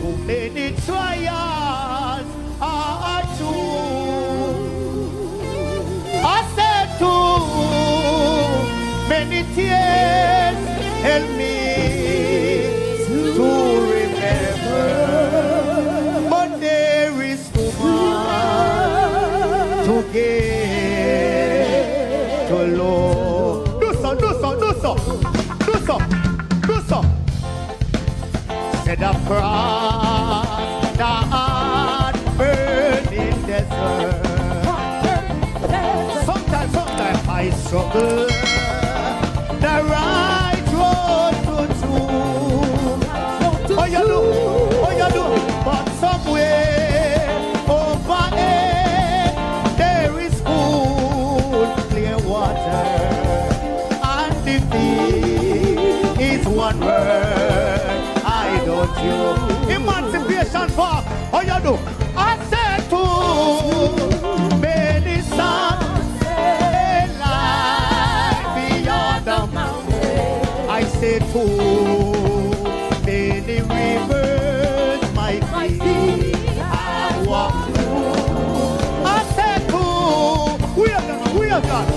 Too many trials are true. I said too many tears help me to remember. But there is too much to give to Lord. Do so. Set up cross the hard burning desert. Sometimes I struggle the right road to choose. Oh you do, but somewhere over there there is cool, clear water, and the sea is one word. Don't you emancipation for how you do? I said too many suns lie beyond the mountain. I said too many rivers my feet I walk through. I said too we have done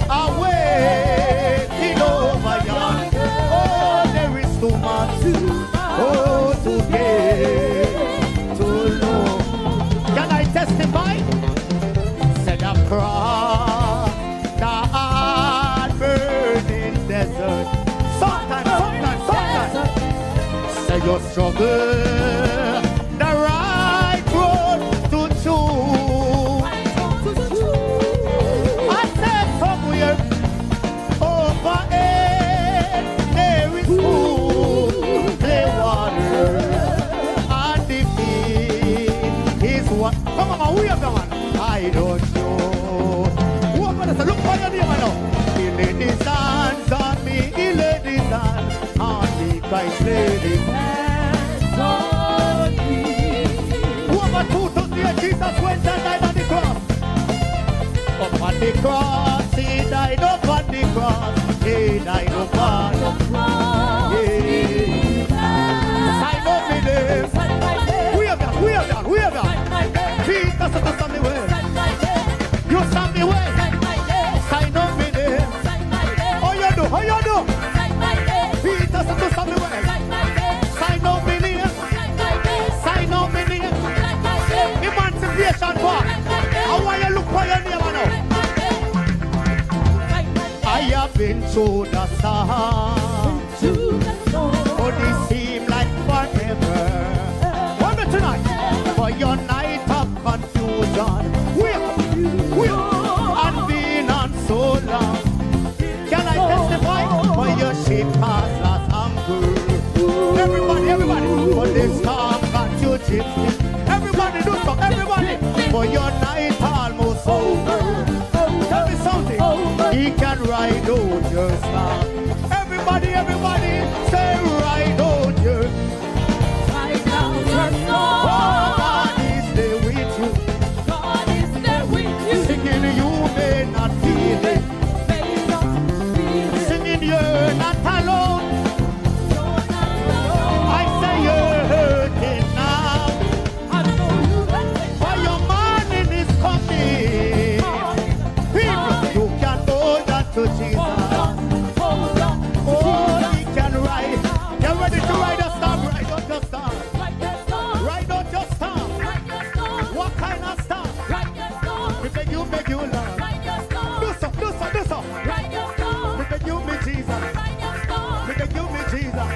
away over yonder. Too much to get to know. Can I testify? Set across the hard burning desert. Sometimes. Say you struggle the right road to choose. I said somewhere over there is food. Come on, we have the one. I don't know. Look for your name now. He laid his hands on me. He laid his hands on me. Christ laid his hands on me. Over 2,000 years, Jesus went and died on the cross. Up on the cross, he died up on the cross. He died up on the cross. Sign up in him. We have done. Jesus, to stand the way. You stand the way. Sign up with him. How you do? Jesus, to stand the way. Sign up with him. Emancipation for. How are you look for your name now? I have been through the storm. But it seemed like forever. One minute tonight. For your night of confusion, we're and been on so long. Can I testify? For your ship has lost anchor. Everybody, for this storm got you gypsy. Everybody do so, everybody. For your night almost over. Tell me something. He can ride on your storm. Everybody, say ride on your. Ride down your storm. God is there with you. Singing you may not feel it. Singing you're not alone. I say you're hurting now. For your morning is coming. People, you can hold on to Jesus. Oh, he can ride. Get ready to ride a storm. Ride out your storm. Ride out your storm. What kind of storm? We beg you, Lord. Do so. We beg you, me Jesus. We beg you, me Jesus.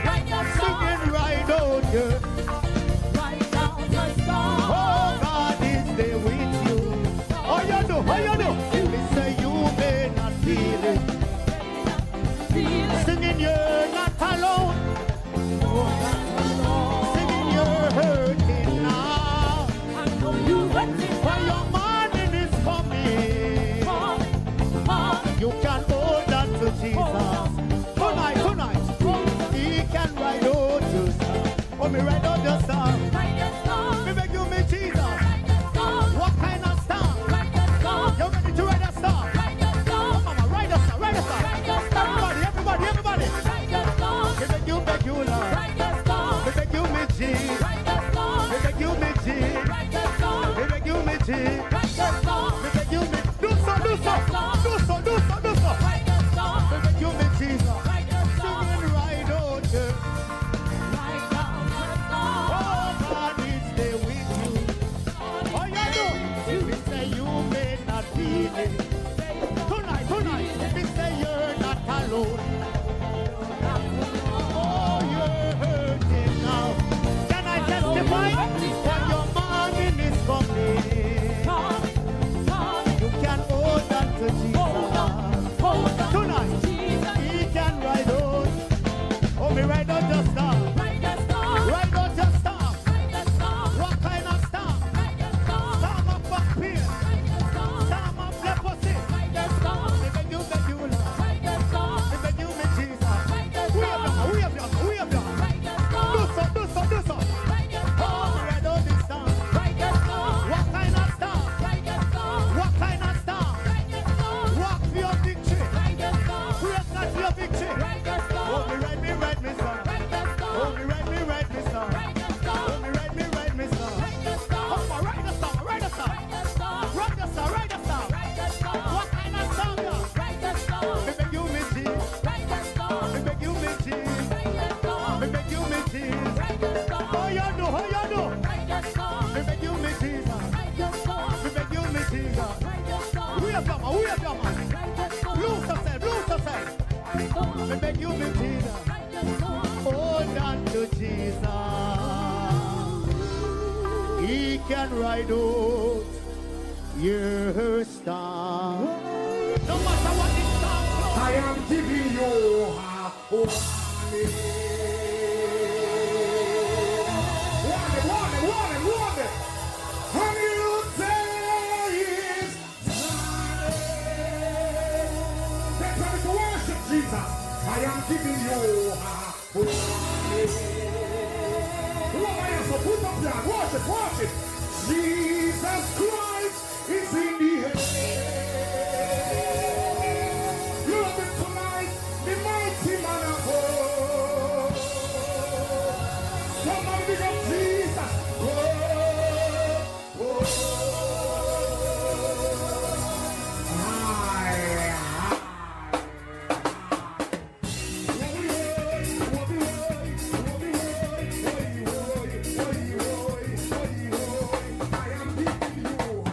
Singing ride out you. Oh, God is there with you. How you do? We say you may not feel it. Singing you're not alone. Singing you're hurting now. For your morning is coming. You can hold on to Jesus. Tonight. He can ride out your storm. Oh, me ride out your storm. Me beg you, me Jesus. What kind of storm? You ready to ride a storm? Mama, ride a storm. Everybody. Me beg you, Lord. Me beg you, me Jesus. Me beg you, me Jesus. Hold on to Jesus. He can ride out your storm. No matter what the storm blows. I am giving you a warning. Warning. And you say it's time. That's how to worship Jesus. I am giving you a warning. So put up your worship. Jesus Christ is in the air. Love it tonight, the mighty man of God. Somebody big up Jesus. I am giving you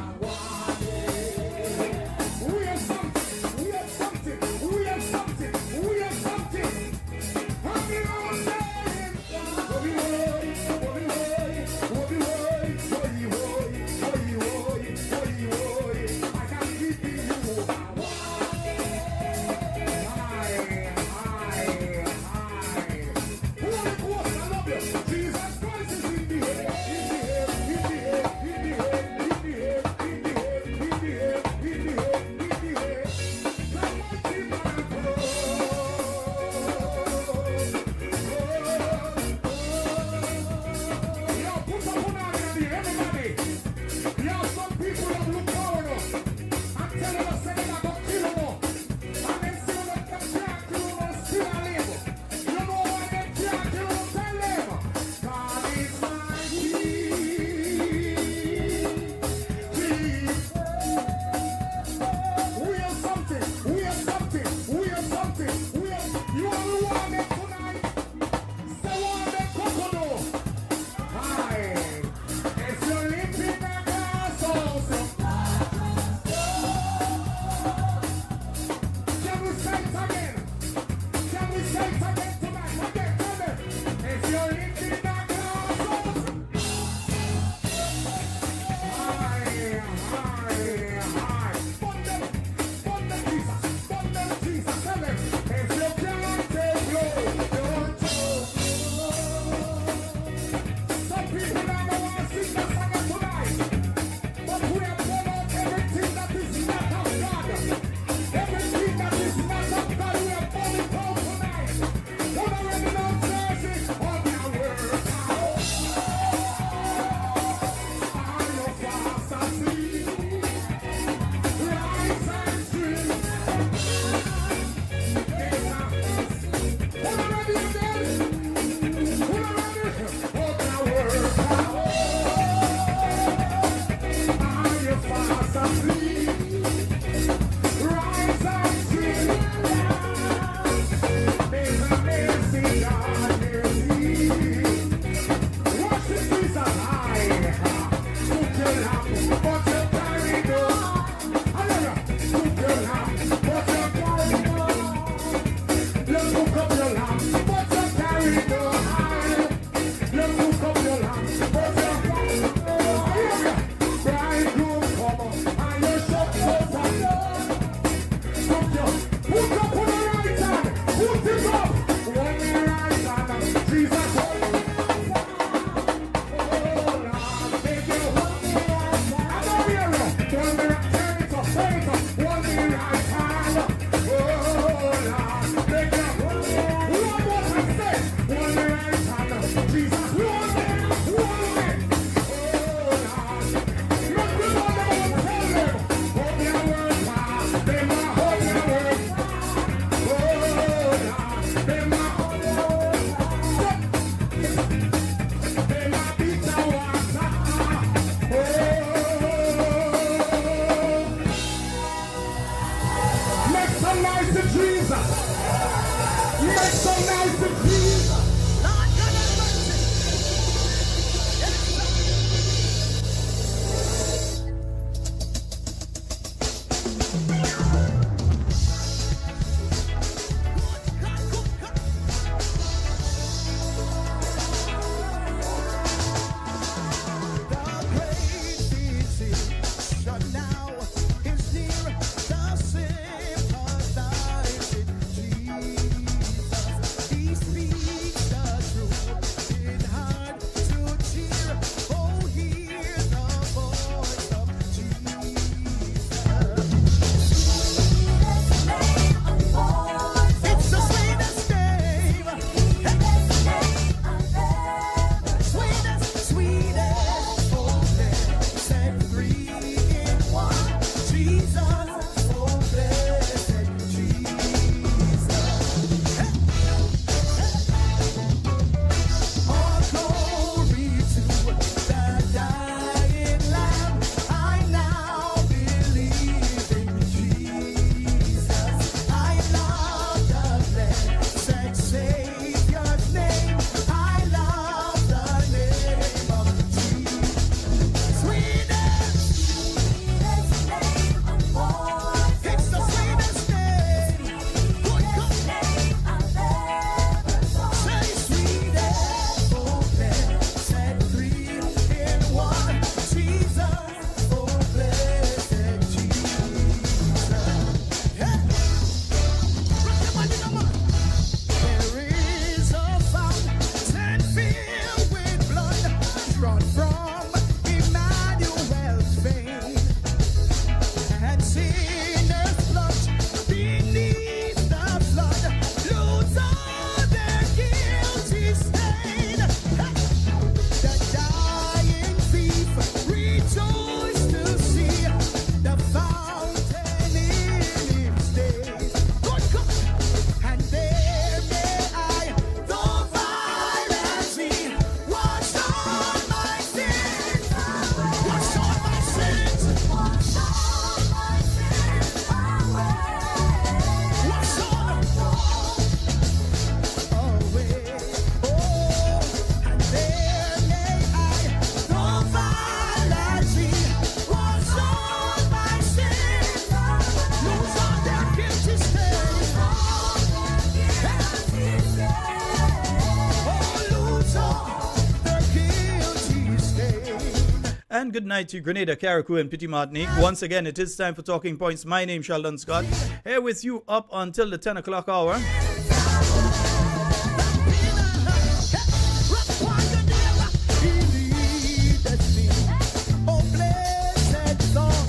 And good night to Grenada, Carriacou, and Petit Martinique. Once again, it is time for Talking Points. My name is Sheldon Scott. Here with you up until the 10 o'clock hour.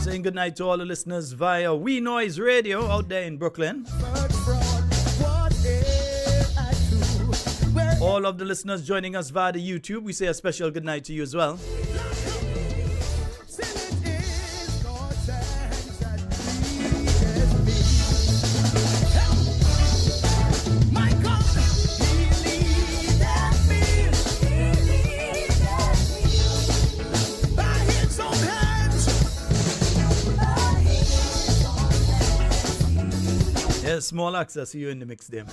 Saying good night to all the listeners via We Noise Radio out there in Brooklyn. All of the listeners joining us via the YouTube, we say a special good night to you as well. Yes, small access, see you in the mix there.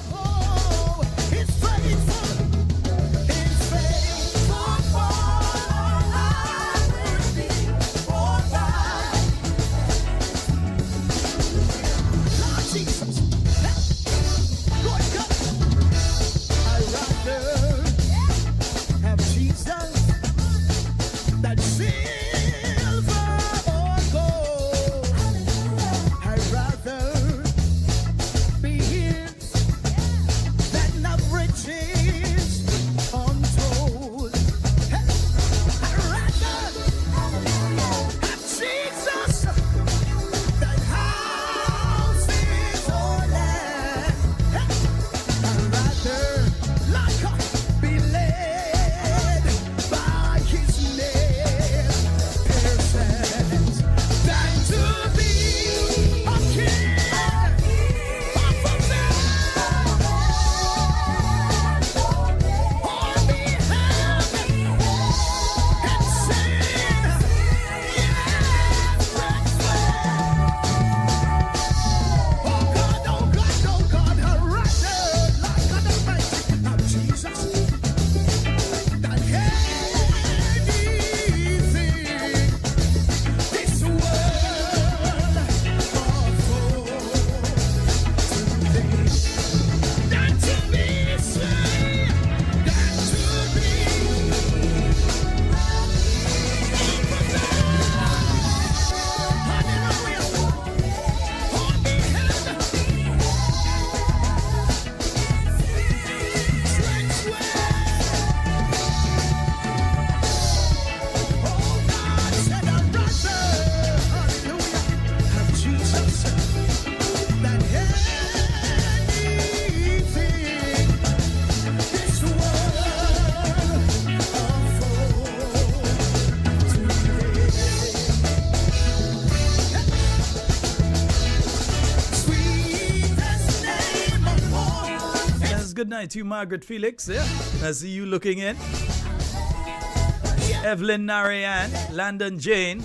Good night to you, Margaret Felix. Yeah, I see you looking in. Evelyn Narayan, Landon Jane.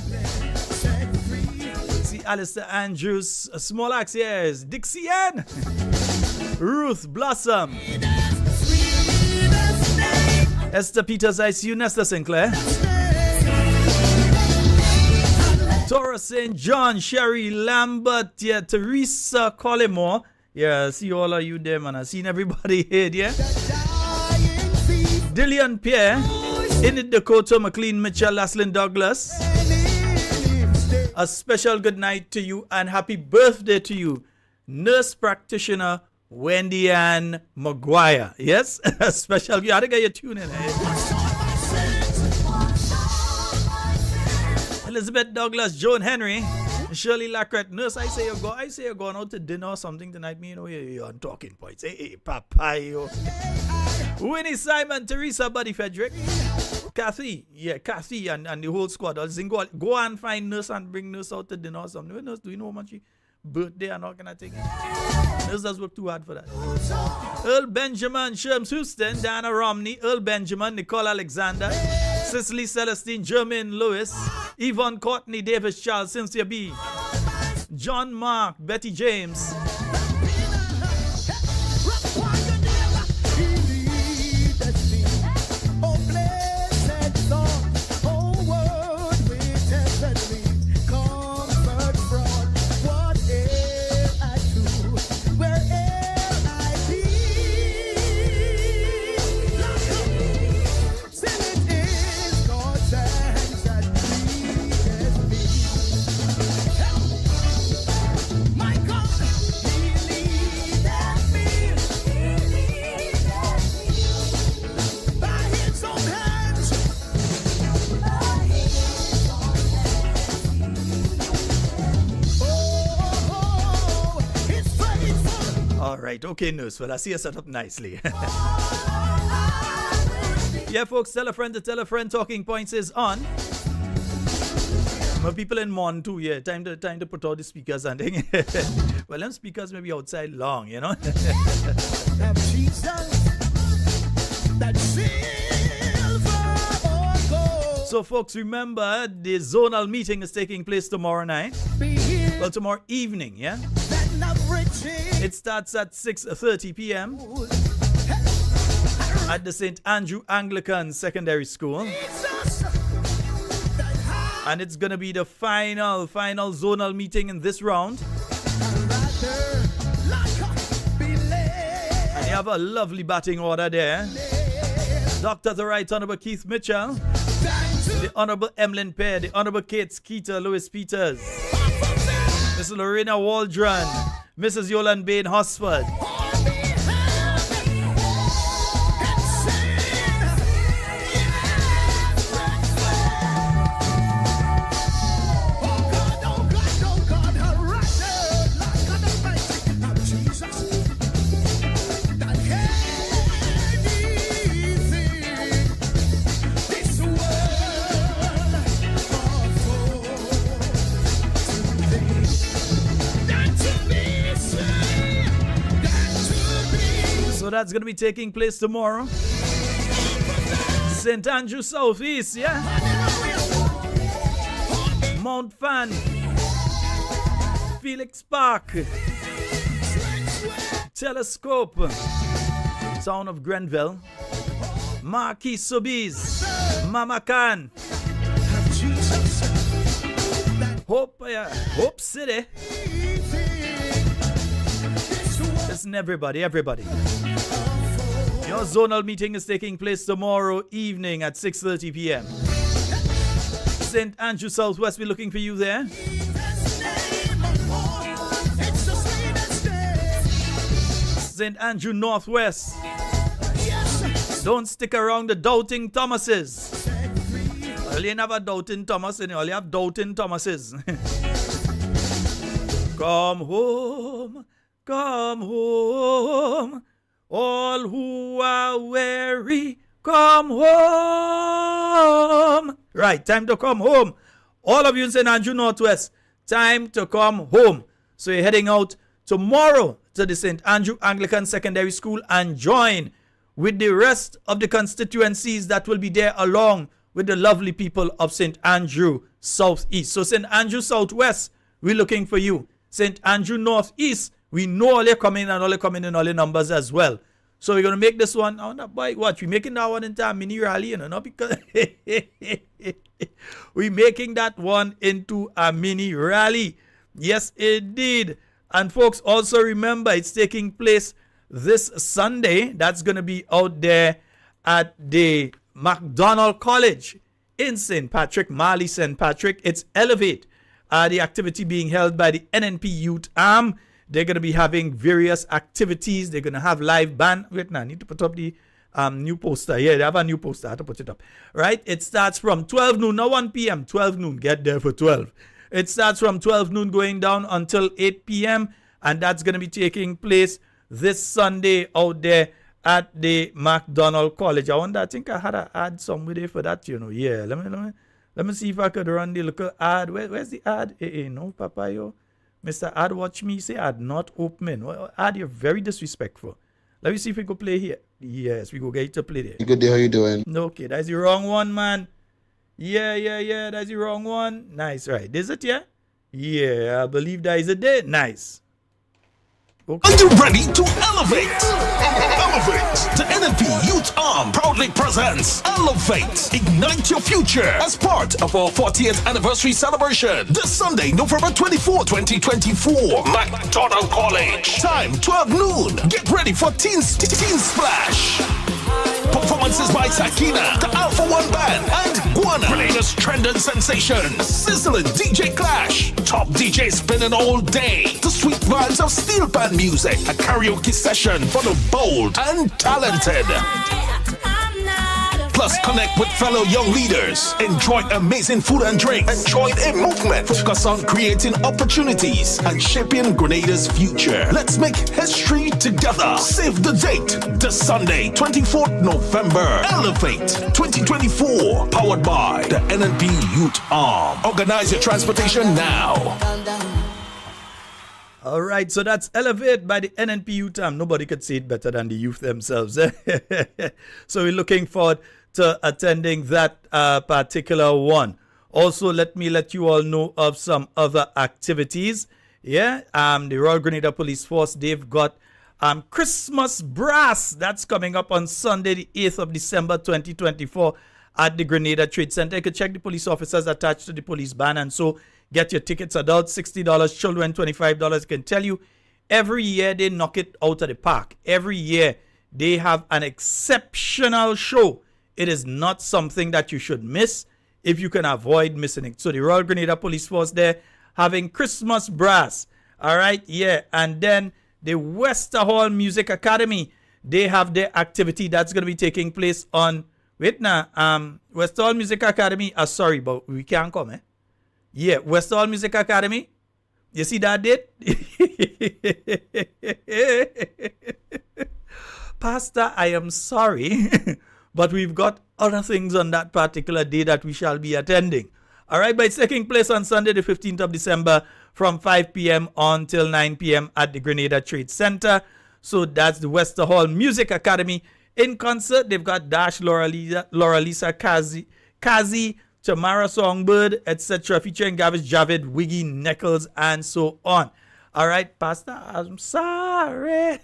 See Alistair Andrews, a small axe here is Dixie Ann. Ruth Blossom. Esther Peters, I see you. Nesta Sinclair. Tora St. John, Sherry Lambert, yeah, Teresa Collymore. Yeah, I see all of you there, man. I seen everybody here, yeah? Dillian Pierre, Enid Dakota, McLean Mitchell, Laslin Douglas. A special good night to you and happy birthday to you, nurse practitioner Wendy Ann Maguire. Yes? A special, you had to get your tune in. Elizabeth Douglas, Joan Henry. Shirley Lacquette, nurse, I say you're going out to dinner or something tonight. Me, you know, you're on Talking Points. Hey, papa, yo. Winnie Simon, Teresa, Buddy Frederick, Kathy, and the whole squad. I'll sing, go and find nurse and bring nurse out to dinner or something. Nurse, do you know how much birthday and all kind of thing? Nurse does work too hard for that. Earl Benjamin, Sherms Houston, Diana Romney, Earl Benjamin, Nicole Alexander, Cicely Celestine, Jermaine Lewis, Yvonne Courtney, Davis Charles, Cynthia B, John Mark, Betty James, right. Okay, nurse. Well, I see you set up nicely. Yeah, folks, tell a friend to tell a friend. Talking Points is on. But people in Mon too, yeah. Time to put out the speakers and thing. Well, them speakers may be outside long, you know. So, folks, remember the zonal meeting is taking place tomorrow night. Well, tomorrow evening, yeah. It starts at 6:30 p.m. at the St. Andrew Anglican Secondary School. And it's going to be the final zonal meeting in this round. And you have a lovely batting order there. Dr. The Right Honorable Keith Mitchell, the Honorable Emlyn Pear, the Honorable Kate Skeeter, Louis Peters, Miss Lorena Waldron, Mrs. Yolande Bain Hosford. So that's going to be taking place tomorrow. St. Andrew Southeast, yeah? Mount Fan, Felix Park, Telescope, Town of Grenville, Marquis Sobeys, Mama Khan, Hope City. Listen, everybody. Your zonal meeting is taking place tomorrow evening at 6:30 p.m. St. Andrew Southwest, we're looking for you there. St. Andrew Northwest, don't stick around the Doubting Thomases. Well, you never Doubting Thomas, and you only have Doubting Thomases. Come home, all who are weary, come home. Right, time to come home. All of you in St. Andrew Northwest, time to come home. So you're heading out tomorrow to the St. Andrew Anglican Secondary School and join with the rest of the constituencies that will be there along with the lovely people of St. Andrew Southeast. So St. Andrew Southwest, we're looking for you. St. Andrew Northeast, we know all are coming and all are coming in all the numbers as well. So we're going to make this one, we're making that one into a mini rally, you know, not because we're making that one into a mini rally. Yes, indeed. And folks, also remember, it's taking place this Sunday. That's going to be out there at the MacDonald College in St. Patrick, Marley St. Patrick. It's Elevate. The activity being held by the NNP Youth Arm. They're going to be having various activities. They're going to have live band. Wait, now I need to put up the new poster. Yeah, they have a new poster. I have to put it up. Right? It starts from 12 noon, not 1 p.m. 12 noon. Get there for 12. It starts from 12 noon going down until 8 p.m. And that's going to be taking place this Sunday out there at the MacDonald College. I think I had to add somewhere there for that, you know. Yeah, let me see if I could run the little ad. Where's the ad? No, Papa, yo. Mr. Ad, watch me say ad not opening. Well, ad, you're very disrespectful. Let me see if we go play here. Yes, we go get to play there. Good day, how you doing? Okay, that's the wrong one, man. Yeah, that's the wrong one. Nice, right. Is it, yeah? Yeah, I believe that is it there. Nice. Okay. Are you ready to elevate? Elevate! The NNP Youth Arm proudly presents Elevate! Ignite your future as part of our 40th anniversary celebration this Sunday, November 24, 2024. MacDonald College. Time 12 noon. Get ready for Teen Splash. Performances by Sakina, the Alpha One Band, and Guana. Latest trend and sensation. Sizzling DJ Clash. Top DJ spinning all day. The sweet vibes of steel band music. A karaoke session for the bold and talented. Plus, connect with fellow young leaders. Enjoy amazing food and drink. And join a movement focused on creating opportunities and shaping Grenada's future. Let's make history together. Save the date. This Sunday, 24th November. Elevate 2024. Powered by the NNP Youth Arm. Organize your transportation now. All right, so that's Elevate by the NNP Youth Arm. Nobody could say it better than the youth themselves. So we're looking forward to attending that particular one. Also, let me let you all know of some other activities. Yeah, the Royal Grenada Police Force, they've got Christmas Brass. That's coming up on Sunday, the 8th of December, 2024 at the Grenada Trade Center. You can check the police officers attached to the police band and so get your tickets. Adults $60, children $25. I can tell you, every year they knock it out of the park. Every year they have an exceptional show. It is not something that you should miss if you can avoid missing it. So the Royal Grenada Police Force there having Christmas Brass. All right, yeah. And then the Wester Hall Music Academy, they have their activity that's going to be taking place on, Wester Hall Music Academy, sorry, but we can't come, eh? Yeah, Wester Hall Music Academy. You see that date? Pastor, I am sorry, but we've got other things on that particular day that we shall be attending. All right, but it's taking place on Sunday, the 15th of December from 5 p.m. until 9 p.m. at the Grenada Trade Center. So that's the Wester Hall Music Academy. In concert, they've got Dash, Laura Lisa, Kazi, Tamara Songbird, etc., featuring Gavish Javid, Wiggy, Neckles, and so on. All right, Pastor, I'm sorry.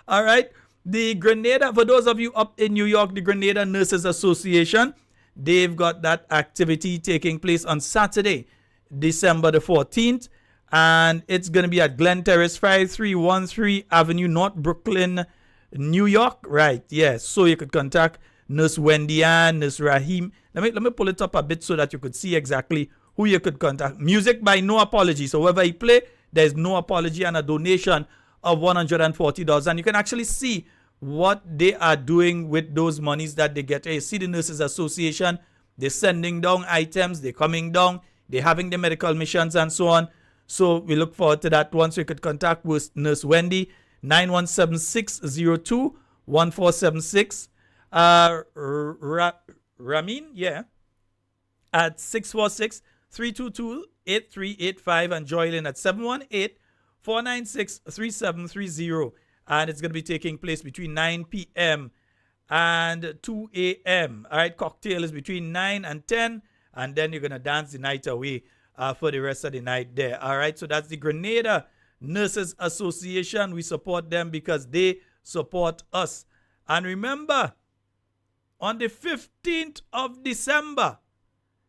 All right, the Grenada, for those of you up in New York, the Grenada Nurses Association, they've got that activity taking place on Saturday, December the 14th, and it's going to be at Glen Terrace, 5313 Avenue North, Brooklyn, New York. Right, yes. So you could contact Nurse Wendy Ann, Nurse Rahim. Let me pull it up a bit so that you could see exactly who you could contact. Music by No Apology. So wherever he play, there's no apology and a donation of $140. And you can actually see what they are doing with those monies that they get. You see the Nurses Association, they're sending down items, they're coming down, they're having the medical missions and so on. So we look forward to that one. So you could contact Nurse Wendy, 917602-1476. Ramin, yeah, at 646-322-8385, and Joylin at 718-496-3730. And it's going to be taking place between 9 p.m. and 2 a.m. All right, cocktail is between 9 and 10, and then you're going to dance the night away for the rest of the night there. All right, so that's the Grenada Nurses Association. We support them because they support us. And remember, on the 15th of December,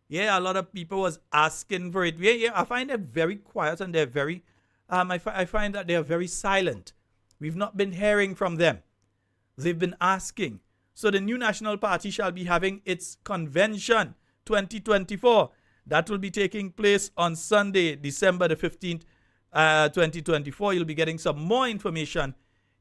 yeah, a lot of people was asking for it. Yeah, I find them very quiet and they're very, I find that they're very silent. We've not been hearing from them. They've been asking. So the new National Party shall be having its convention 2024. That will be taking place on Sunday, December the 15th, 2024. You'll be getting some more information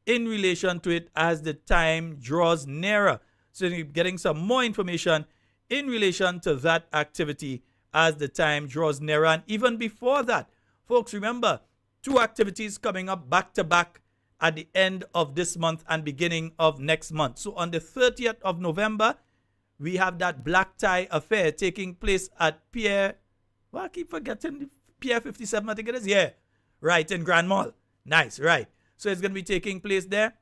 in relation to it as the time draws nearer. So you're getting some more information in relation to that activity as the time draws nearer. And even before that, folks, remember, 2 activities coming up back to back at the end of this month and beginning of next month. So on the 30th of November, we have that black tie affair taking place at Pier, I keep forgetting, Pier 57, I think it is. Yeah, right, in Grand Mall. Nice, right. So it's going to be taking place there.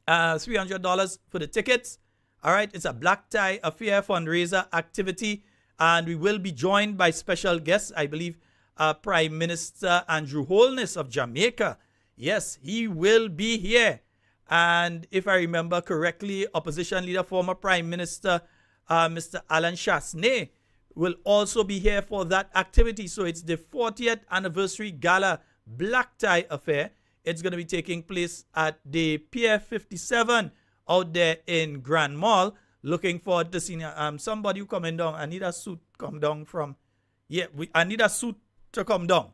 $300 for the tickets. All right, it's a black tie affair fundraiser activity, and we will be joined by special guests. I believe Prime Minister Andrew Holness of Jamaica. Yes, he will be here. And if I remember correctly, opposition leader, former Prime Minister Mr. Alan Chasney will also be here for that activity. So it's the 40th anniversary gala black tie affair. It's going to be taking place at the Pier 57 out there in Grand Mall. Looking forward to seeing somebody who coming down. I need a suit come down from. Yeah, I need a suit to come down.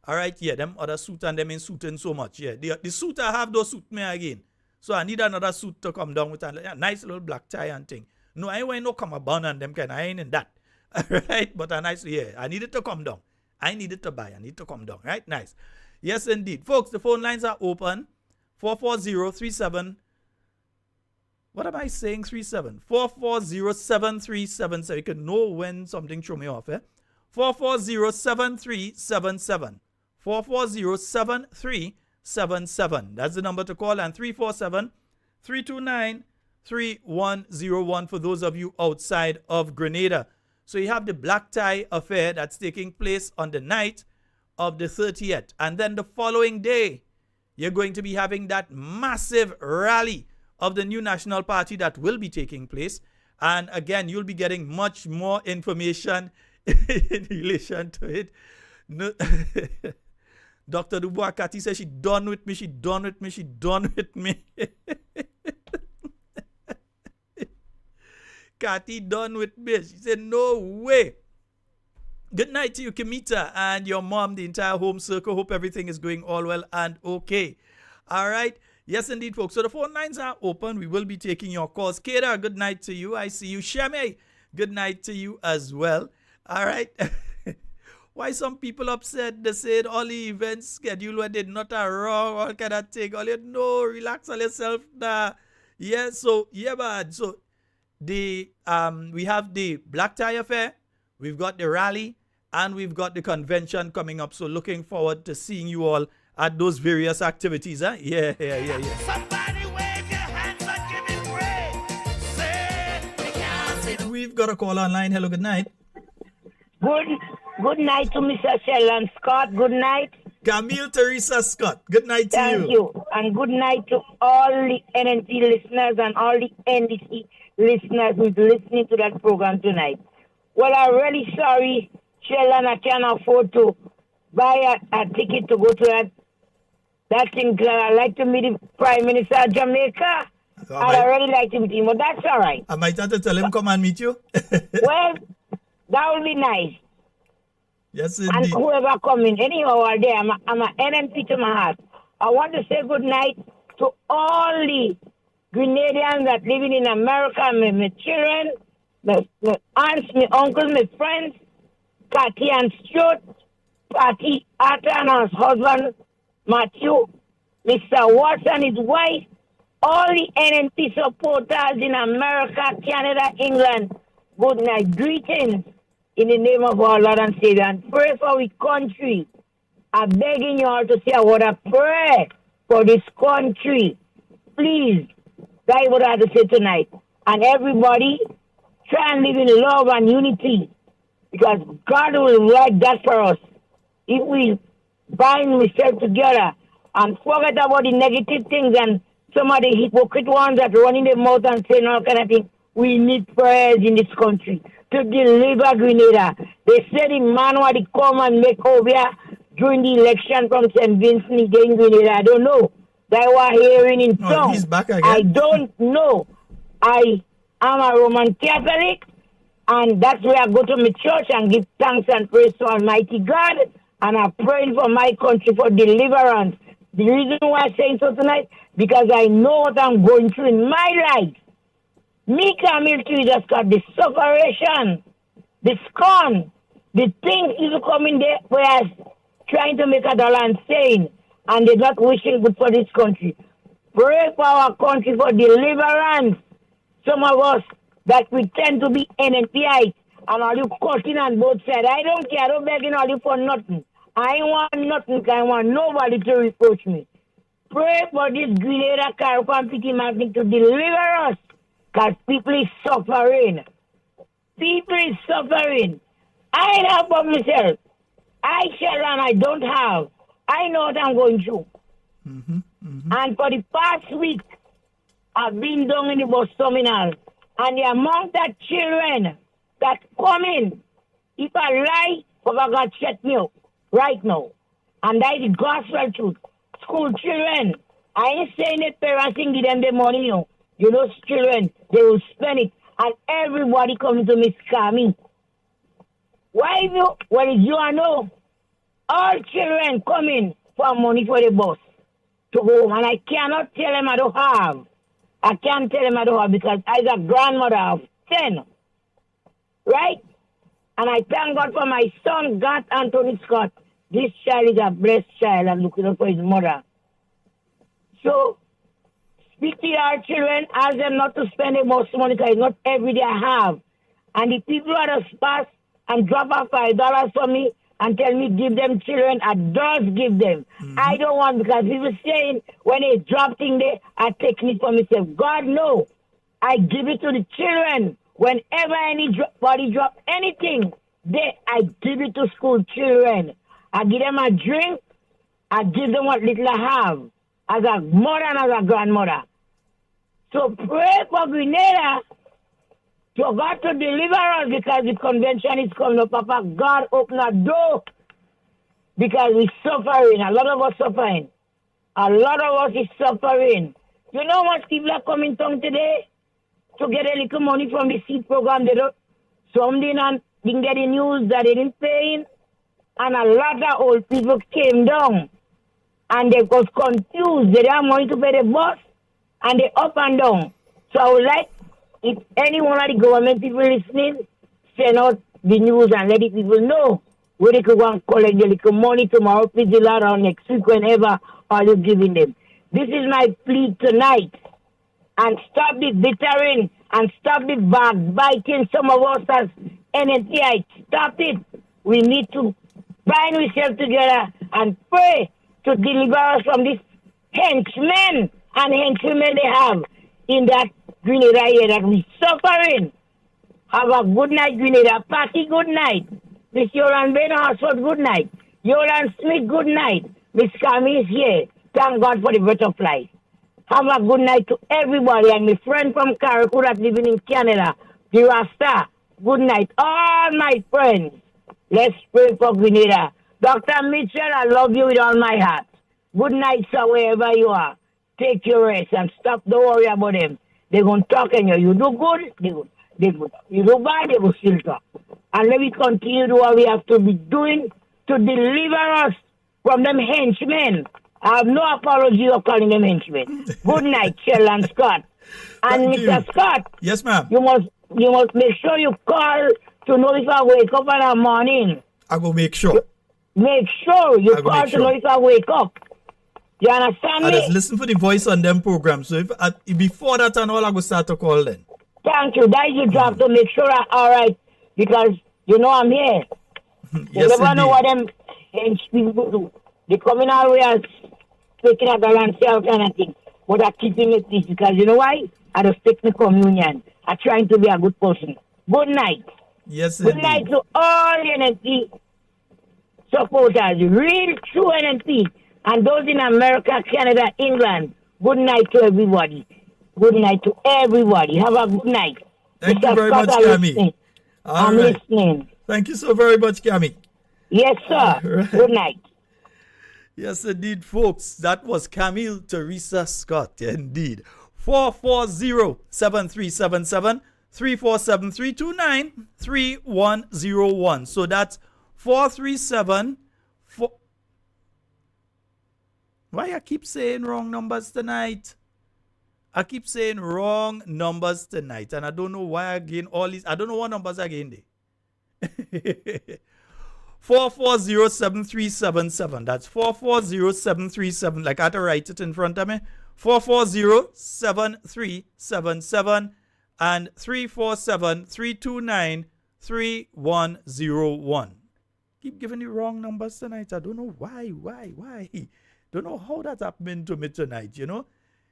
All right, yeah, them other suit and them in suiting so much. Yeah, the suit I have, those suit me again. So I need another suit to come down with a nice little black tie and thing. No, I ain't no come a bun and them kind. I ain't in that. Right? But a nice, yeah, I need it to come down. I need it to buy. I need to come down. Right? Nice. Yes, indeed. Folks, the phone lines are open. 440-37. What am I saying? 37. 440-7377. You can know when something threw me off. 440-7377. 440-7377. That's the number to call. And 347-329-3101 for those of you outside of Grenada. So you have the black tie affair that's taking place on the night of the 30th. And then the following day, you're going to be having that massive rally of the new national party that will be taking place. And again, you'll be getting much more information in relation to it. No, Dr. Dubois Cathy says she done with me, she done with me, she done with me. Cathy done with me. She said, no way. Good night to you, Kimita, and your mom, the entire home circle. Hope everything is going all well and okay. All right. Yes, indeed, folks. So the phone lines are open. We will be taking your calls. Keda, good night to you. I see you. Shame, good night to you as well. All right. Why some people upset? They said all the events scheduled were did not are wrong, all kind of thing. All you know, relax on yourself. Nah. Yeah, so, yeah, man. So, we have the black tie affair, we've got the rally, and we've got the convention coming up. So looking forward to seeing you all at those various activities. Huh? Yeah. Somebody wave your hands and give it praise. Say, We've got a call online. Hello, good night. Good night to Mr. Sheldon Scott. Good night. Camille Teresa Scott. Good night to you. Thank you. And good night to all the NNP listeners and all the NDC listeners who's listening to that program tonight. Well, I'm really sorry, Sheldon, I can't afford to buy a ticket to go to that thing. I'd like to meet the Prime Minister of Jamaica. I'd really like to meet him, but that's all right. I might have to tell him come and meet you. Well, that would be nice. Yes, indeed. And whoever coming, anyhow, are there. I'm an NNP to my heart. I want to say good night to all the Grenadians that living in America, my children, my aunts, my uncles, my friends, Cathy and Stuart, Patty, Arthur and his husband, Matthew, Mr. Watts and his wife, all the NNP supporters in America, Canada, England, good night. Greetings in the name of our Lord and Savior. And pray for our country. I'm begging you all to say a word of prayer for this country. Please. That's what I have to say tonight. And everybody, try and live in love and unity. Because God will write that for us. If we bind ourselves together and forget about the negative things and some of the hypocrite ones that run in the mouth and saying all kind of things, we need prayers in this country to deliver Grenada. They said the man what he come and make over during the election from St. Vincent against Grenada. I don't know. They were hearing in tongues. He's back again. I don't know. I am a Roman Catholic, and that's where I go to my church and give thanks and praise to Almighty God, and I'm praying for my country for deliverance. The reason why I'm saying so tonight, because I know what I'm going through in my life. Me, Camille, just got the separation, the scorn, the things people coming there where trying to make a dollar and saying, and they're not wishing good for this country. Pray for our country for deliverance. Some of us that pretend to be NNPI and all you cutting on both sides. I don't care. I don't begging all you for nothing. I want nothing. I want nobody to reproach me. Pray for this Grenada, Carriacou, and Pity Magnet to deliver us. Because people is suffering. People is suffering. I have for myself. I shall and I don't have. I know what I'm going through. And for the past week, I've been down in the bus terminal. And the amount of children that come in, if I lie, Papa God shut me up right now. And that is gospel truth. School children, I ain't saying that parents can give them the money, you know. You know, children, they will spend it. And everybody coming to me scamming. Why you? Well, it's you I know. All children coming for money for the bus to go home. And I cannot tell him I don't have. I can't tell him I don't have because I was a grandmother of 10. Right? And I thank God for my son, God Anthony Scott. This child is a blessed child and looking out for his mother. So, speak to our children, ask them not to spend the most money because it's not every day I have. And the people at the spot and drop off $5 for me and tell me give them children, I does give them. I don't want because people saying when they drop things there, I take it for myself. God no. I give it to the children. Whenever anybody drop anything, I give it to school children. I give them a drink. I give them what little I have as a mother and as a grandmother. So pray for Grenada to God to deliver us because the convention is coming up. Papa, God open a door because we're suffering. A lot of us suffering. A lot of us is suffering. You know what people are coming down today to get a little money from the seed program? They don't. Some didn't get the news that they didn't pay in. And a lot of old people came down and they was confused. They didn't have money to pay the bus and they up and down. So I would like, if any one of the government people listening, send out the news and let the people know where they could go and collect the little money tomorrow, Pidgila, or next week, whenever are you giving them. This is my plea tonight. And stop the bittering and stop the backbiting. Some of us as NNTI, stop it. We need to bind ourselves together and pray to deliver us from these henchmen and henchwomen they have in that Grenada here that we suffering. Have a good night, Grenada. Patty, good night. Miss Yolan Benhasford, good night. Yolan Smith, good night. Miss Camille is here. Thank God for the breath of life. Have a good night to everybody. And my friend from Carriacou that's living in Canada, the Rasta, good night. All my friends, let's pray for Grenada. Dr. Mitchell, I love you with all my heart. Good night, sir, wherever you are. Take your rest and stop. Don't worry about them. They're going to talk and you do good, they good. They good. You do bad, they will still talk. And let me continue to do what we have to be doing to deliver us from them henchmen. I have no apology of calling them henchmen. Good night, Sheldon Scott. And Mr. Scott. Yes, ma'am. You must make sure you call to know if I wake up in the morning. I will make sure. Make sure you call to know if I wake up. You understand me? I just listen for the voice on them programs. So if before that and all, I will start to call then. Thank you. That is your job to make sure I'm all right because you know I'm here. You never know what them hench people do. They come in all way as taking a guarantee kind of thing. But I keep in it because you know why? I just take the communion. I'm trying to be a good person. Good night. Yes, good night to all NNP supporters, real true NNP, and those in America, Canada, England. Good night to everybody. Good night to everybody. Have a good night. Thank you very much, Cammy. I'm listening. Thank you so very much, Cammy. Yes, sir. Right. Good night. Yes, indeed, folks. That was Camille Teresa Scott. Indeed. 440-7377 347-329-3101. So that's 437 Why I keep saying wrong numbers tonight? I keep saying wrong numbers tonight. And I don't know why again all these. I don't know what numbers again there. 440-7377. That's 440-7377. Like I had to write it in front of me. 440-7377 and 347-329-3101. Keep giving you wrong numbers tonight. I don't know why. Don't know how that's happening to me tonight, you know.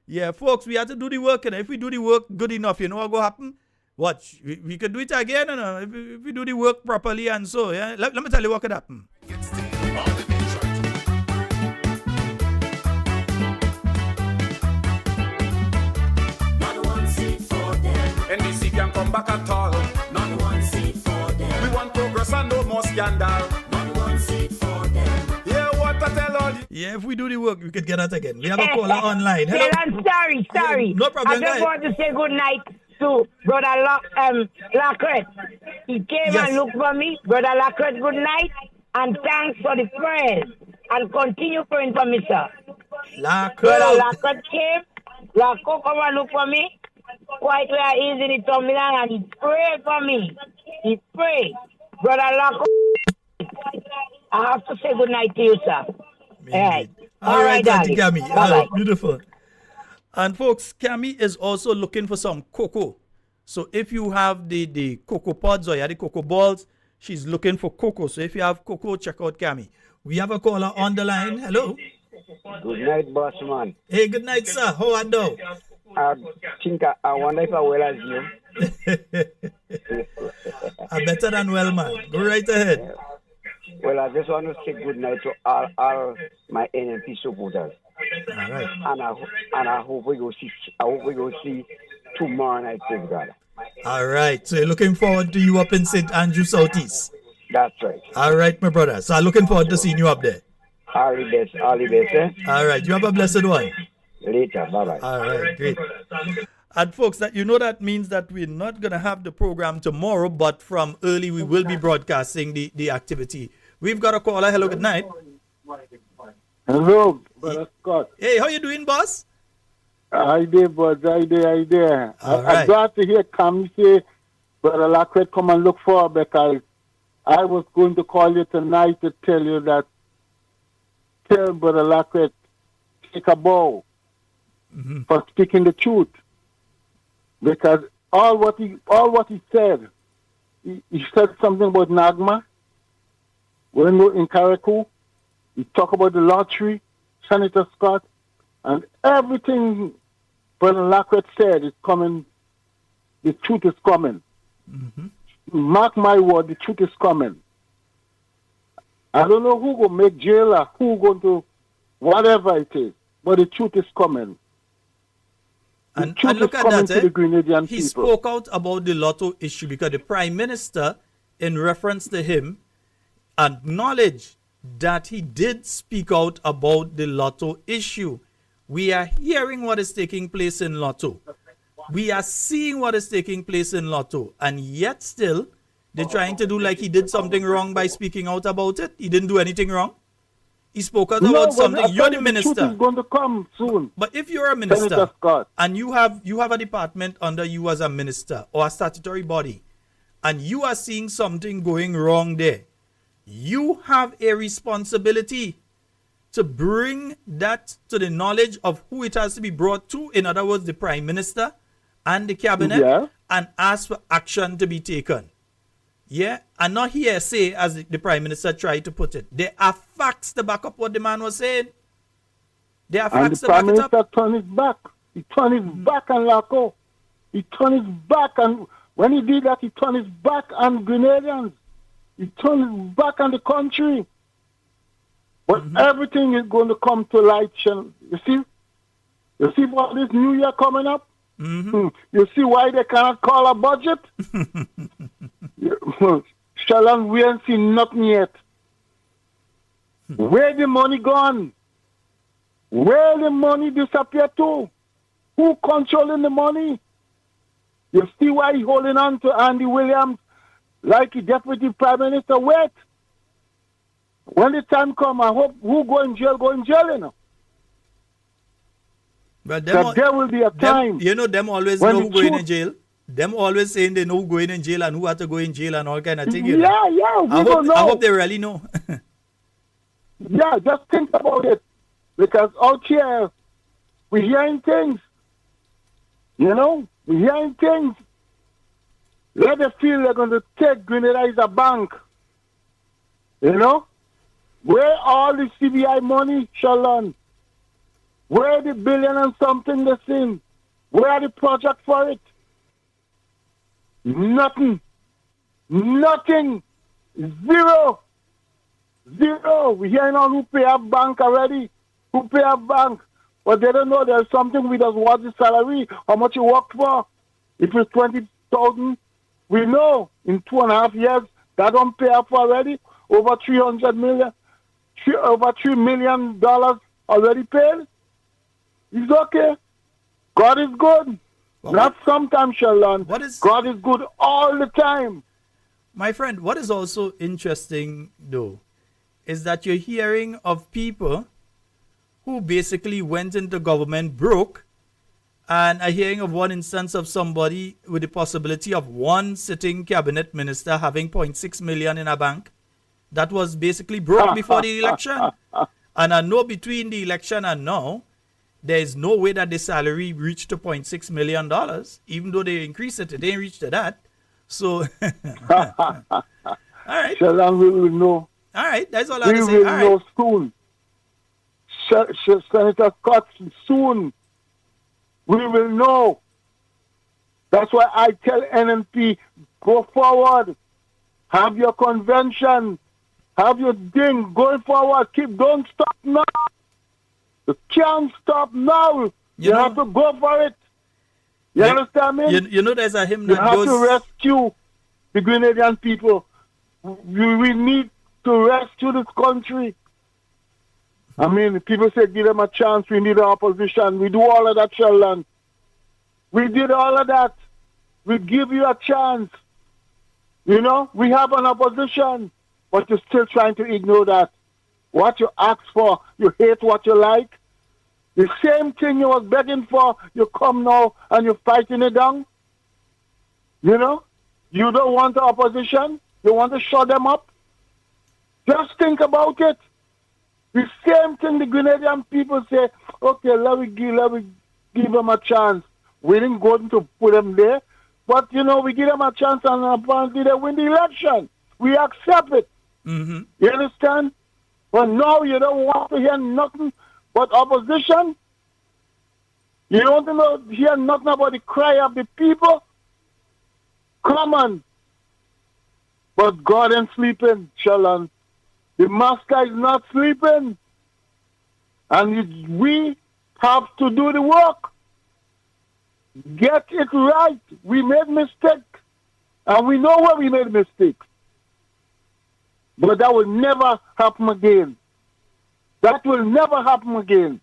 Yeah, folks, we have to do the work, and if we do the work good enough, you know what will happen? Watch, we can do it again, you know, if we do the work properly and so, yeah. Let me tell you what could happen. Not one seat for them. NDC can come back at all. Not one seat for them. We want progress and no more scandal. Not one seat for them. Yeah, what I tell all you. Yeah, if we do the work, we could get that again. We have a caller online. Hello. Yeah, I'm sorry. Yeah, no problem, I just want to say good night to Brother Lacret. He came and looked for me. Brother Lacret, good night. And thanks for the prayers. And continue praying for me, sir. Brother Lacroix. Lacroix came. Lacroix come and look for me. Quite where he is in the terminal and he prayed for me. He prayed. Brother Lacroix, I have to say good night to you, sir. All right. All right, Auntie darling. Cammy. Bye-bye. Beautiful. And folks, Cammy is also looking for some cocoa. So if you have the cocoa pods or you have the cocoa balls, she's looking for cocoa. So if you have cocoa, check out Cammy. We have a caller on the line. Hello. Good night, boss man. Hey, good night, sir. How are you? I wonder if I will as you. I'm better than well, man. Go right ahead. Well, I just want to say good night to all my NMP supporters. All right. And I hope we go see tomorrow night, please God. All right. So you're looking forward to you up in St. Andrew Southeast. That's right. All right, my brother. So I'm looking forward to seeing you up there. All the best, eh? All right. You have a blessed one. Later, bye-bye. All right, great. And folks, that means that we're not going to have the program tomorrow, but from early we will be broadcasting the activity. We've got a caller. Hello, good night. Hello, Brother Scott. Hey, how you doing, boss? I did, but I did. I'm glad to hear Cammy say, Brother Lacroix, come and look for her, because I was going to call you tonight to tell you that, tell Brother Lacroix, take a bow for speaking the truth. Because all what he said, he said something about Nagma, when we were in Carriacou. He talked about the lottery, Senator Scott, and everything Brother Lacroix said is coming. The truth is coming. Mark my word, the truth is coming. I don't know who will make jail or who going to, whatever it is, but the truth is coming. And look at that, he people. spoke out about the lotto issue because the Prime Minister, in reference to him, acknowledged that he did speak out about the lotto issue. We are hearing what is taking place in lotto. We are seeing what is taking place in lotto. And yet still, they're trying to do like he did something wrong by speaking out about it. He didn't do anything wrong. He spoke out about something. You're the minister. The truth is going to come soon. But if you're a minister and you have a department under you as a minister or a statutory body, and you are seeing something going wrong there, you have a responsibility to bring that to the knowledge of who it has to be brought to, in other words, the Prime Minister and the Cabinet, and ask for action to be taken. Yeah, and not hearsay, as the Prime Minister tried to put it. There are facts to back up what the man was saying. There are facts to back it up. And the Prime Minister turned his back. He turned his back on Laco. He turned his back, and when he did that, he turned his back on Grenadians. He turned his back on the country. But everything is going to come to light. You see what this new year coming up? You see why they cannot call a budget? Sheldon, we ain't seen nothing yet. Where the money gone? Where the money disappeared to? Who controlling the money? You see why he holding on to Andy Williams like the deputy prime minister? Wait. When the time come, I hope who go in jail, you know. But there will be a time. Them always know who going in jail. Them always saying they know who going in jail and who have to go in jail and all kind of thing. We don't know. I hope they really know. Yeah, just think about it. Because out here, we're hearing things. We're hearing things. Let them feel they're going to take Grenada as a bank. Where all the CBI money, Sheldon? Where the billion and something they sing? Where are the project for it? Nothing. Zero. We're hearing on who pay a bank already. But they don't know there's something with us. What's the salary? How much you work for? If it's 20,000, we know in 2.5 years that don't pay up already. Over $300 million, over $3 million already paid. It's okay. God is good. Not sometimes, Sheldon. God is good all the time. My friend, what is also interesting, though, is that you're hearing of people who basically went into government broke, and a hearing of one instance of somebody with the possibility of one sitting cabinet minister having 0.6 million in a bank that was basically broke before the election. And I know between the election and now, there is no way that the salary reached to $0.6 million, even though they increased it, it didn't reach to that. So, all right. Sheldon, we will know. All right, that's all I have We to say. will All know right. soon. Senator Scott, soon. We will know. That's why I tell NNP, go forward. Have your convention. Have your thing going forward. Don't stop now. You can't stop now. You know- have to go for it. You understand me? You know there's a hymn You that have goes... to rescue the Grenadian people. We need to rescue this country. I mean, people say give them a chance. We need an opposition. We do all of that, Sheldon. We did all of that. We give you a chance. You know, we have an opposition, but you're still trying to ignore that. What you ask for, you hate what you like. The same thing you was begging for, you come now and you're fighting it down. You know, you don't want the opposition. You want to shut them up. Just think about it. The same thing the Grenadian people say, okay, let me give them a chance. We didn't go to put them there, but, you know, we give them a chance and apparently they win the election. We accept it. Mm-hmm. You understand? But now you don't want to hear nothing but opposition. You don't want to hear nothing about the cry of the people. Come on. But God ain't sleeping, Sheldon. The master is not sleeping. And we have to do the work. Get it right. We made mistakes. And we know where we made mistakes. But that will never happen again. That will never happen again.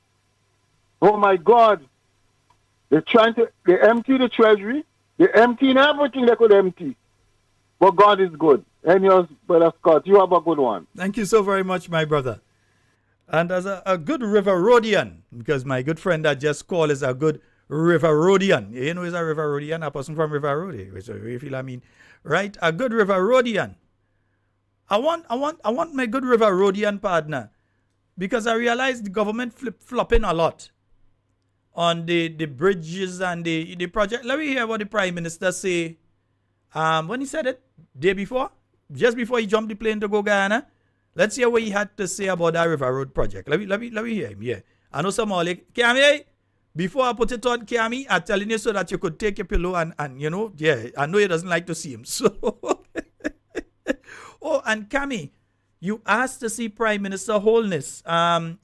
Oh my God. They empty the treasury. They empty everything they could empty. But God is good. And yours, Brother Scott, you have a good one. Thank you so very much, my brother. And as a good River Rodian, because my good friend that just called is a good River Rodian. You know, he's a River Rodian, a person from River Rodi. So you feel I mean, right? A good River Rodian. I want my good River Rodian partner, because I realize the government flopping a lot on the bridges and the project. Let me hear what the Prime Minister say when he said it day before, just before he jumped the plane to go Guyana. Let's hear what he had to say about that River Road project. Let me hear him. Yeah, I know some all like Kami. Before I put it on, Kami, I'm telling you so that you could take your pillow and you know, yeah, I know he doesn't like to see him. So, oh, and Kami, you asked to see Prime Minister Holness.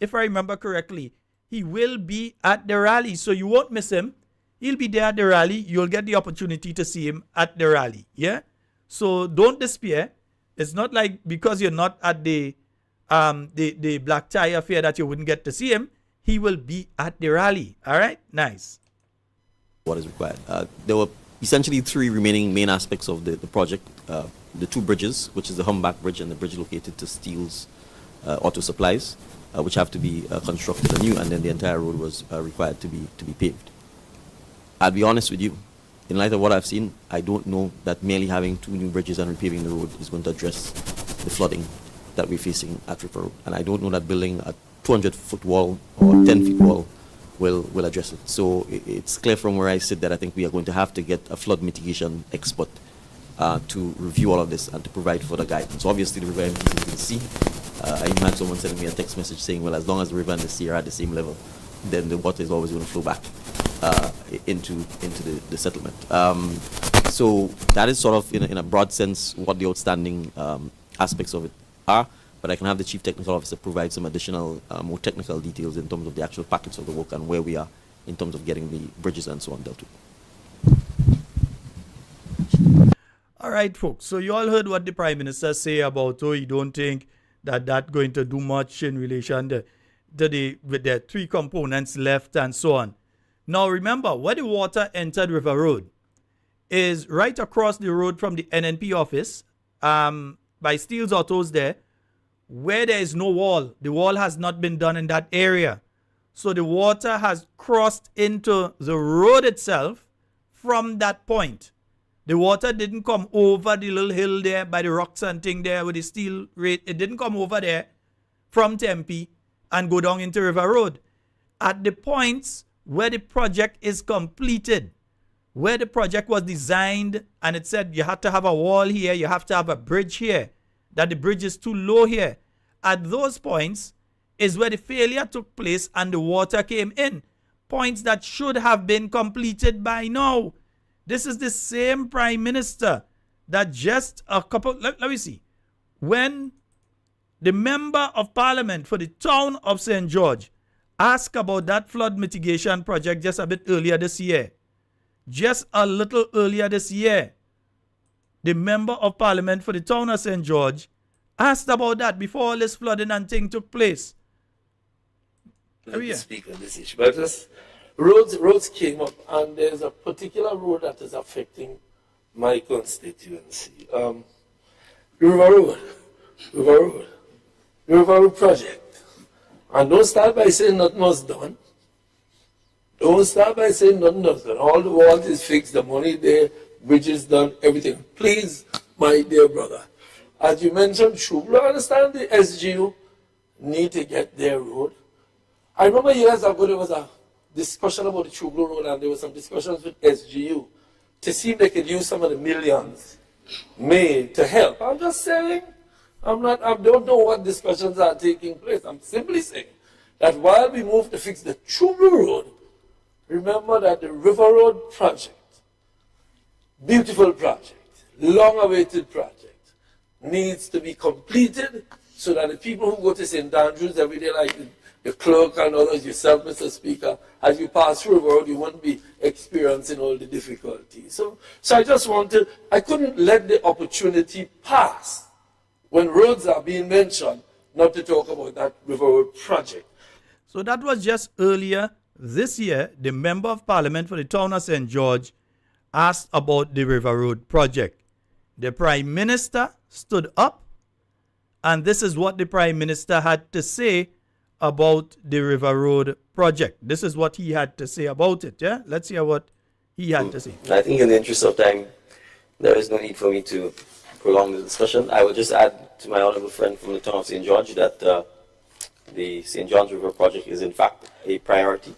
If I remember correctly, he will be at the rally, so you won't miss him. He'll be there at the rally. You'll get the opportunity to see him at the rally. Yeah, so don't despair. It's not like because you're not at the black tie affair that you wouldn't get to see him. He will be at the rally. All right? Nice. What is required? There were essentially three remaining main aspects of the project. The two bridges, which is the Humback Bridge and the bridge located to Steele's Auto Supplies, which have to be constructed anew, and then the entire road was required to be paved. I'll be honest with you. In light of what I've seen, I don't know that merely having two new bridges and repaving the road is going to address the flooding that we're facing at River Road. And I don't know that building a 200-foot wall or 10-feet wall will address it. So it's clear from where I sit that I think we are going to have to get a flood mitigation expert to review all of this and to provide further guidance. So obviously the river empties into the sea. I even had someone sending me a text message saying, well, as long as the river and the sea are at the same level, then the water is always going to flow back into the settlement. So that is sort of, in a broad sense, what the outstanding aspects of it are. But I can have the Chief Technical Officer provide some additional, more technical details in terms of the actual packets of the work and where we are in terms of getting the bridges and so on dealt with. All right, folks. So you all heard what the Prime Minister say about, you don't think that going to do much in relation to with the three components left and so on. Now remember, where the water entered River Road is right across the road from the NNP office, by Steele's Autos there, where there is no wall. The wall has not been done in that area. So the water has crossed into the road itself from that point. The water didn't come over the little hill there by the rocks and thing there with the steel rate. It didn't come over there from Tempe and go down into River Road. At the points where the project is completed, where the project was designed and it said you have to have a wall here, you have to have a bridge here, that the bridge is too low here. At those points is where the failure took place and the water came in. Points that should have been completed by now. This is the same Prime Minister that just a couple, let me see. When the Member of Parliament for the town of St. George asked about that flood mitigation project just a bit earlier this year, just a little earlier this year, the Member of Parliament for the town of St. George asked about that before all this flooding and thing took place. Let me speak on this issue. But just roads came up, and there's a particular road that is affecting my constituency. River Road project. And don't start by saying nothing was done. Don't start by saying nothing was done. All the walls is fixed, the money there, bridges done, everything. Please, my dear brother, as you mentioned, Shubla, I understand the SGU need to get their road. I remember years ago there was a discussion about the Chuglu Road, and there were some discussions with SGU to see if they could use some of the millions made to help. I'm just saying, I don't know what discussions are taking place. I'm simply saying that while we move to fix the Chuglu Road, remember that the River Road project, beautiful project, long-awaited project, needs to be completed so that the people who go to St. Andrews every day, like the clerk and others, yourself, Mr. Speaker, as you pass through the road, you won't be experiencing all the difficulties. So I just wanted, I couldn't let the opportunity pass when roads are being mentioned, not to talk about that River Road project. So that was just earlier this year. The Member of Parliament for the town of St. George asked about the River Road project. The Prime Minister stood up, and this is what the Prime Minister had to say about the River Road project. This is what he had to say about it. Yeah, let's hear what he had to say. I think in the interest of time, there is no need for me to prolong the discussion. I will just add to my honorable friend from the town of St. George that the St. John's River project is in fact a priority.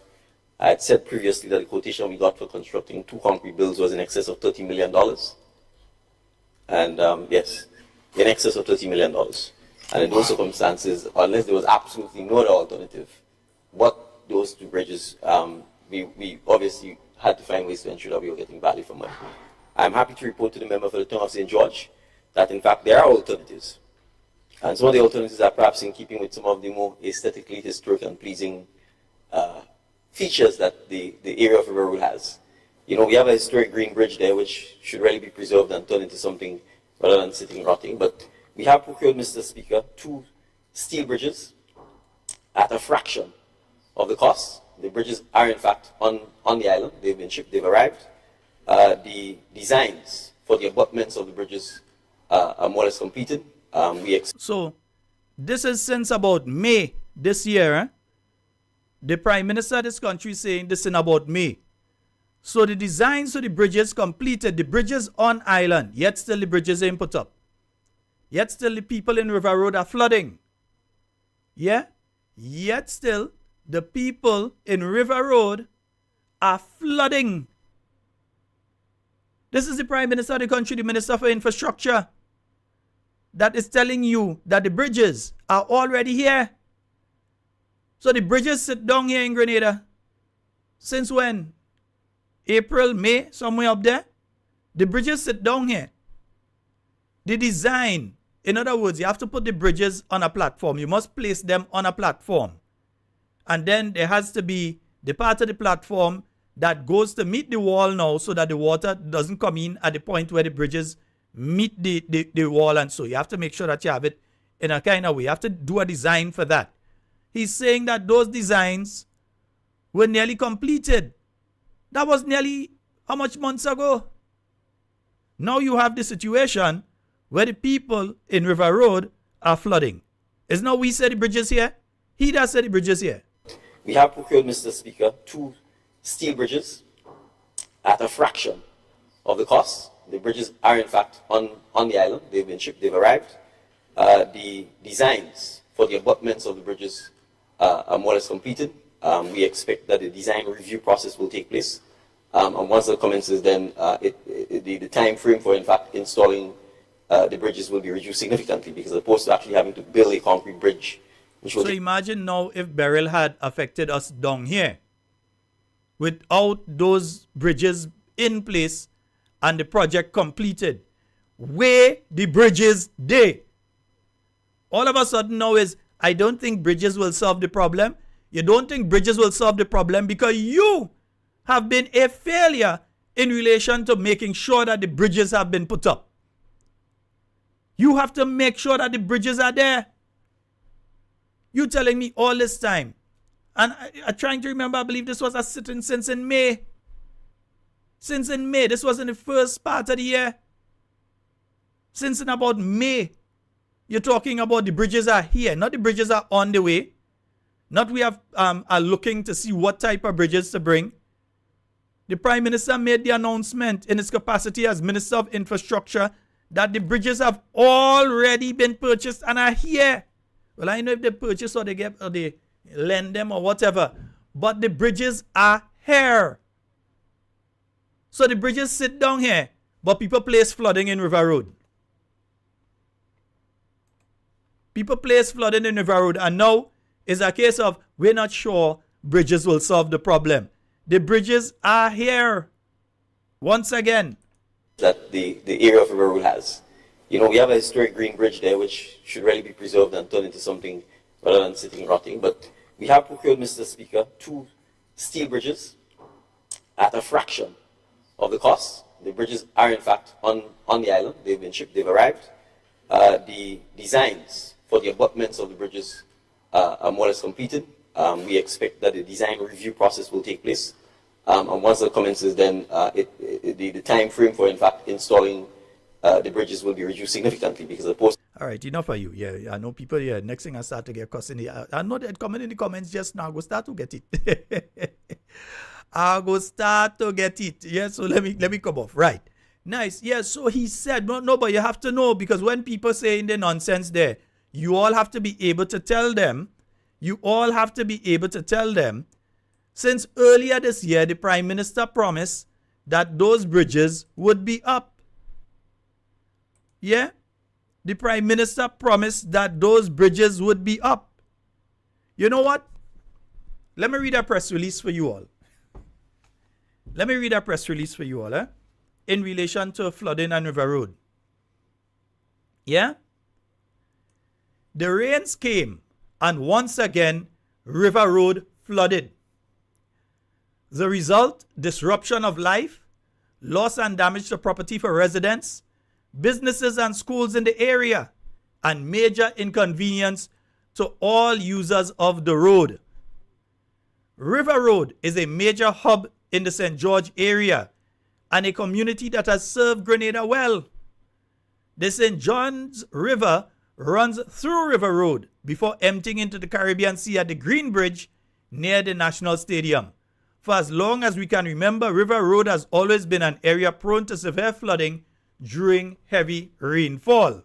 I had said previously that the quotation we got for constructing 2 concrete builds was in excess of $30 million. And yes, in excess of $30 million. And in those circumstances, unless there was absolutely no other alternative, but those 2 bridges, we obviously had to find ways to ensure that we were getting value for money. I'm happy to report to the member for the town of St. George that in fact there are alternatives. And some of the alternatives are perhaps in keeping with some of the more aesthetically historic and pleasing features that the area of River Road has. You know, we have a historic green bridge there which should really be preserved and turned into something rather than sitting rotting. But we have procured, Mr. Speaker, 2 steel bridges at a fraction of the cost. The bridges are in fact on the island. They've been shipped, they've arrived. The designs for the abutments of the bridges are more or less completed. So this is since about May this year. The Prime Minister of this country is saying this in about May. So the designs for the bridges completed, the bridges on island, yet still the bridges ain't put up. Yet still the people in River Road are flooding. Yeah? Yet still the people in River Road are flooding. This is the Prime Minister of the country, the Minister for Infrastructure, that is telling you that the bridges are already here. So the bridges sit down here in Grenada. Since when? April, May, somewhere up there? The bridges sit down here. The design, in other words, you have to put the bridges on a platform. You must place them on a platform. And then there has to be the part of the platform that goes to meet the wall now so that the water doesn't come in at the point where the bridges meet the wall. And so you have to make sure that you have it in a kind of way. You have to do a design for that. He's saying that those designs were nearly completed. That was nearly how much months ago? Now you have the situation where the people in River Road are flooding. Isn't that we said the bridges here? He does say the bridges here. We have procured, Mr. Speaker, 2 steel bridges at a fraction of the cost. The bridges are in fact on the island. They've been shipped, they've arrived. The designs for the abutments of the bridges are more or less completed. We expect that the design review process will take place. And once that commences, then the time frame for in fact installing the bridges will be reduced significantly, because as opposed to actually having to build a concrete bridge. So imagine now if Beryl had affected us down here without those bridges in place and the project completed. Where the bridges they? All of a sudden now is, I don't think bridges will solve the problem. You don't think bridges will solve the problem because you have been a failure in relation to making sure that the bridges have been put up. You have to make sure that the bridges are there. You telling me all this time. And I'm trying to remember, I believe this was a sitting since in May. Since in May. This was in the first part of the year. Since in about May. You're talking about the bridges are here. Not the bridges are on the way. Not we are looking to see what type of bridges to bring. The Prime Minister made the announcement in his capacity as Minister of Infrastructure that the bridges have already been purchased and are here. Well, I know if they purchase or they get or they lend them or whatever, but the bridges are here. So the bridges sit down here, but people place flooding in River Road. People place flooding in River Road, and now it's a case of we're not sure bridges will solve the problem. The bridges are here. Once again. That the area of River Road has. You know, we have a historic green bridge there, which should really be preserved and turned into something rather than sitting rotting. But we have procured, Mr. Speaker, 2 steel bridges at a fraction of the cost. The bridges are in fact on the island. They've been shipped, they've arrived. The designs for the abutments of the bridges are more or less completed. We expect that the design review process will take place. And once that commences, then the time frame for in fact installing the bridges will be reduced significantly, because the post. All right, enough for you. Yeah, I know people here. Next thing I start to get cussing. I know that comment in the comments just now. I go start to get it. I go start to get it. Yeah, so let me come off. Right. Nice. Yeah, so he said, no, but you have to know, because when people say in the nonsense there, you all have to be able to tell them. You all have to be able to tell them. Since earlier this year, the Prime Minister promised that those bridges would be up. Yeah? The Prime Minister promised that those bridges would be up. You know what? Let me read a press release for you all. Let me read a press release for you all, in relation to flooding on River Road. Yeah? The rains came, and once again, River Road flooded. The result, disruption of life, loss and damage to property for residents, businesses and schools in the area, and major inconvenience to all users of the road. River Road is a major hub in the St. George area and a community that has served Grenada well. The St. John's River runs through River Road before emptying into the Caribbean Sea at the Green Bridge near the National Stadium. For as long as we can remember, River Road has always been an area prone to severe flooding during heavy rainfall.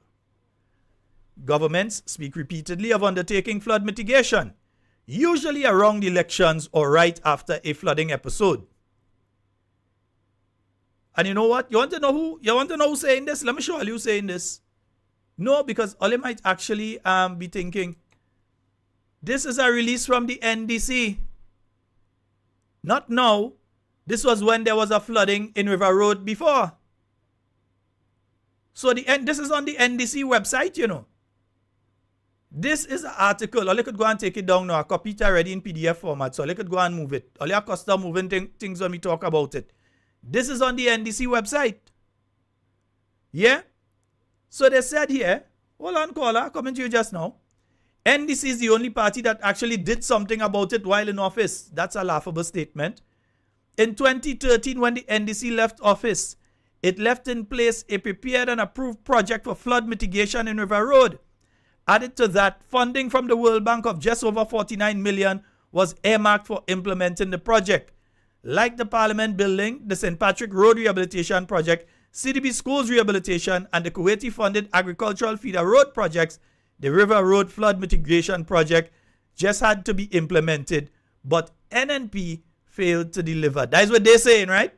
Governments speak repeatedly of undertaking flood mitigation, usually around elections or right after a flooding episode. And you know what? You want to know who's saying this? Let me show you who's saying this. No, because Oli might actually be thinking, this is a release from the NDC. Not now. This was when there was a flooding in River Road before. So this is on the NDC website, you know. This is an article. Or you could go and take it down now. I copy it already in PDF format. So you could go and move it. All your custom moving things when we talk about it. This is on the NDC website. Yeah? So they said here, hold on, caller, coming to you just now. NDC is the only party that actually did something about it while in office. That's a laughable statement. In 2013, when the NDC left office, it left in place a prepared and approved project for flood mitigation in River Road. Added to that, funding from the World Bank of just over $49 million was earmarked for implementing the project. Like the Parliament Building, the St. Patrick Road Rehabilitation Project, CDB Schools Rehabilitation, and the Kuwaiti-funded Agricultural Feeder Road projects, the River Road Flood Mitigation Project just had to be implemented, but NNP failed to deliver. That's what they're saying, right?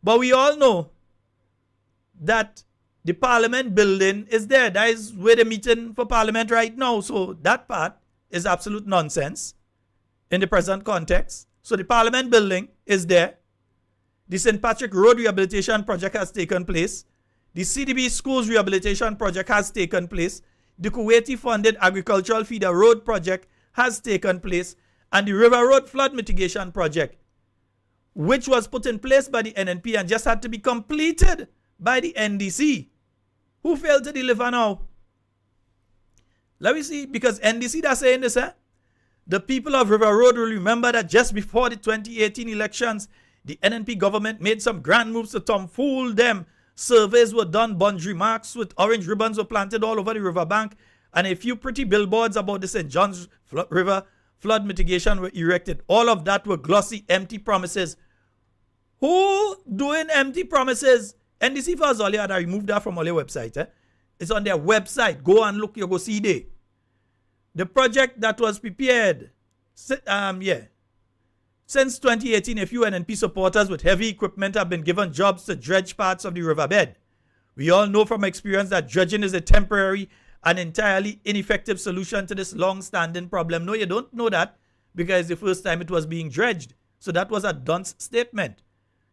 But we all know that the Parliament Building is there. That is where they're meeting for Parliament right now. So that part is absolute nonsense in the present context. So the Parliament Building is there. The St. Patrick Road Rehabilitation Project has taken place. The CDB Schools Rehabilitation Project has taken place. The Kuwaiti-funded Agricultural Feeder Road Project has taken place. And the River Road Flood Mitigation Project, which was put in place by the NNP and just had to be completed by the NDC. Who failed to deliver now? Let me see, because NDC that's saying this, the people of River Road will remember that just before the 2018 elections, the NNP government made some grand moves to tomfool them. Surveys were done, boundary marks with orange ribbons were planted all over the riverbank, and a few pretty billboards about the St. John's River flood mitigation were erected. All of that were glossy, empty promises. Who doing empty promises? NDC for Zolia had removed that from all their website. It's on their website. Go and look, you go see there. The project that was prepared, since 2018, a few NNP supporters with heavy equipment have been given jobs to dredge parts of the riverbed. We all know from experience that dredging is a temporary and entirely ineffective solution to this long-standing problem. No, you don't know that because the first time it was being dredged. So that was a dunce statement.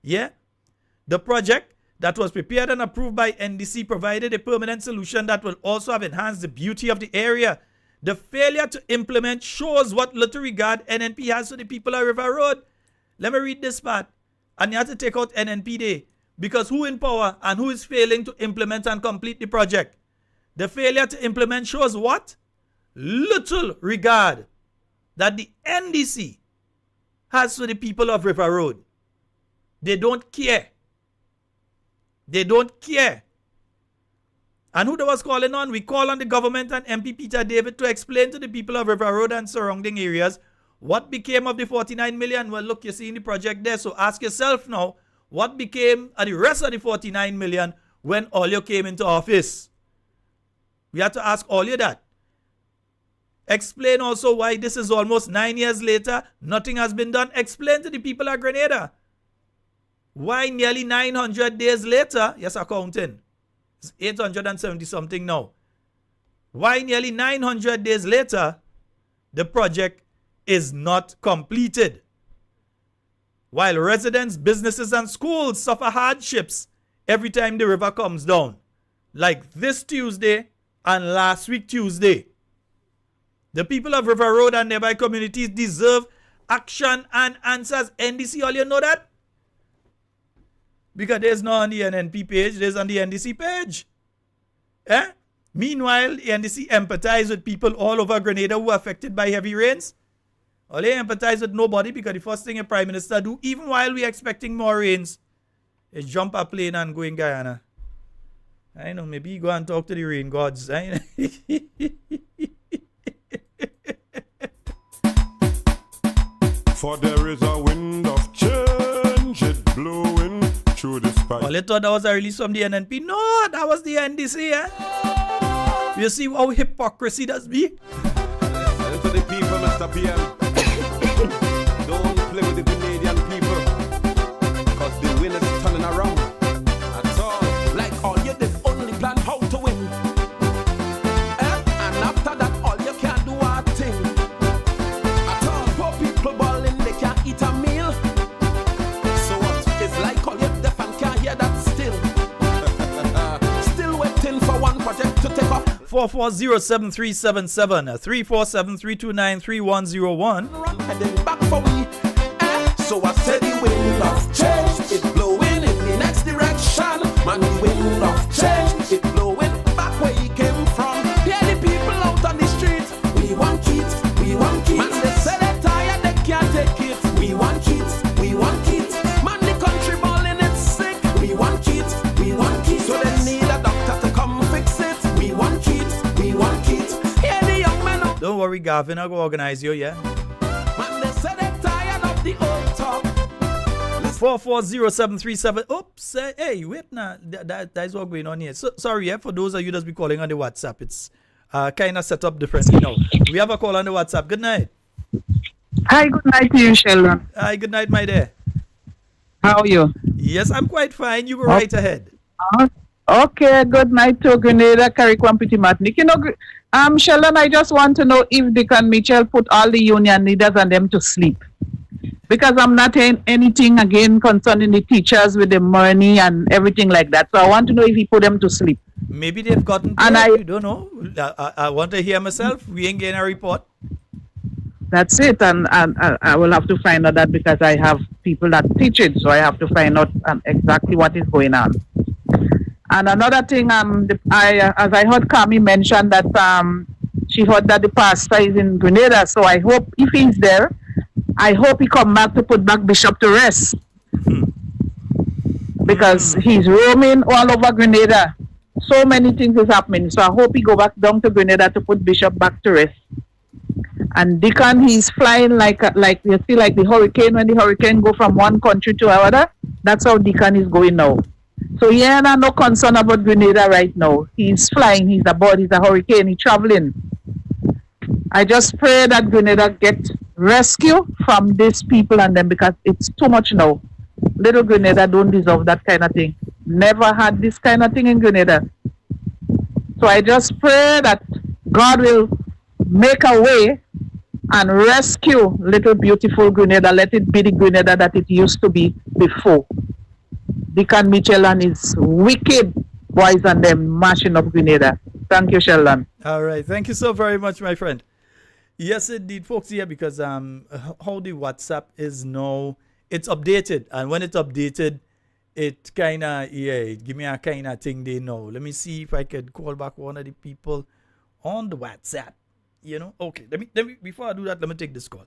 Yeah? The project that was prepared and approved by NDC provided a permanent solution that will also have enhanced the beauty of the area. The failure to implement shows what little regard NNP has for the people of River Road. Let me read this part. And you have to take out NNP Day. Because who in power and who is failing to implement and complete the project? The failure to implement shows what? Little regard that the NDC has for the people of River Road. They don't care. They don't care. And who that was calling on? We call on the government and MP Peter David to explain to the people of River Road and surrounding areas what became of the 49 million. Well, look, you're seeing the project there. So ask yourself now, what became of the rest of the 49 million when Olio came into office? We have to ask Olio that. Explain also why this is almost 9 years later, nothing has been done. Explain to the people of Grenada why nearly 900 days later, yes, accounting, it's 870 something now. Why nearly 900 days later, the project is not completed. While residents, businesses, and schools suffer hardships every time the river comes down, like this Tuesday and last week Tuesday. The people of River Road and nearby communities deserve action and answers. NDC, all you know that? Because there's not on the NNP page, there's on the NDC page. Meanwhile, the NDC empathize with people all over Grenada who are affected by heavy rains. Or they empathize with nobody because the first thing a prime minister do, even while we're expecting more rains, is jump a plane and go in Guyana. I know, maybe go and talk to the rain gods. For there is a wind of change, it blowing through the sky. Well, I thought that was a release from the NNP. No, that was the NDC. You see how hypocrisy does be? Listen to the people, Mr. PM. Don't play with the Grenadian people, because the wind is turning around. That's all. Like all you did, only plan how to win. And after that, all you can do are thing. At all, poor people balling, they can't eat a meal. So what? It's like all you deaf and can't hear that still. Still waiting for one project to take off. 440-7377 347-329-3101. Heading back for me. So I said the wind of change, it blowing in the next direction. Man, the wind of change, it blowing back where he came from. Yeah, the people out on the street, we want it, we want it. Man, they say they're tired, they can't take it. We want it, we want it. Man, the country balling, it's sick. We want it, we want it. So they need a doctor to come fix it. We want it, we want it. Yeah, the young men. Don't worry, Gavin, I'll go organize you, yeah? the old talk. 440737. Oops. Hey, wait now. That's what's going on here. So, sorry, for those of you that's be calling on the WhatsApp, it's kind of set up differently now. We have a call on the WhatsApp. Good night. Hi, good night to you, Sheldon. Hi, good night, my dear. How are you? Yes, I'm quite fine. You go right ahead. Okay, good night to Grenada, Carriacou, and Petit Martinique. You know, Sheldon, I just want to know if Deacon Mitchell put all the union leaders and them to sleep. Because I'm not hearing anything again concerning the teachers with the money and everything like that. So I want to know if he put them to sleep. Maybe they've gotten paid. I don't know. I want to hear myself. We ain't getting a report. That's it. And I will have to find out that because I have people that teach it. So I have to find out exactly what is going on. And another thing, as I heard Kami mention that she heard that the pastor is in Grenada. So I hope if he's there, I hope he come back to put back Bishop to rest. Because he's roaming all over Grenada. So many things is happening. So I hope he go back down to Grenada to put Bishop back to rest. And Deacon, he's flying like you see, like the hurricane. When the hurricane go from one country to another, that's how Deacon is going now. So he ain't no concern about Grenada right now. He's flying. He's aboard. He's a hurricane. He's traveling. I just pray that Grenada get rescue from these people and them because it's too much now. Little Grenada don't deserve that kind of thing. Never had this kind of thing in Grenada. So I just pray that God will make a way and rescue little beautiful Grenada. Let it be the Grenada that it used to be before. Deacon Mitchell and his wicked boys and them mashing up Grenada. Thank you, Sheldon. All right. Thank you so very much, my friend. Yes, indeed, folks, here because how the WhatsApp is now, it's updated. And when it's updated, it kind of, it give me a kind of thing they know. Let me see if I could call back one of the people on the WhatsApp. Okay, let me before I do that, let me take this call.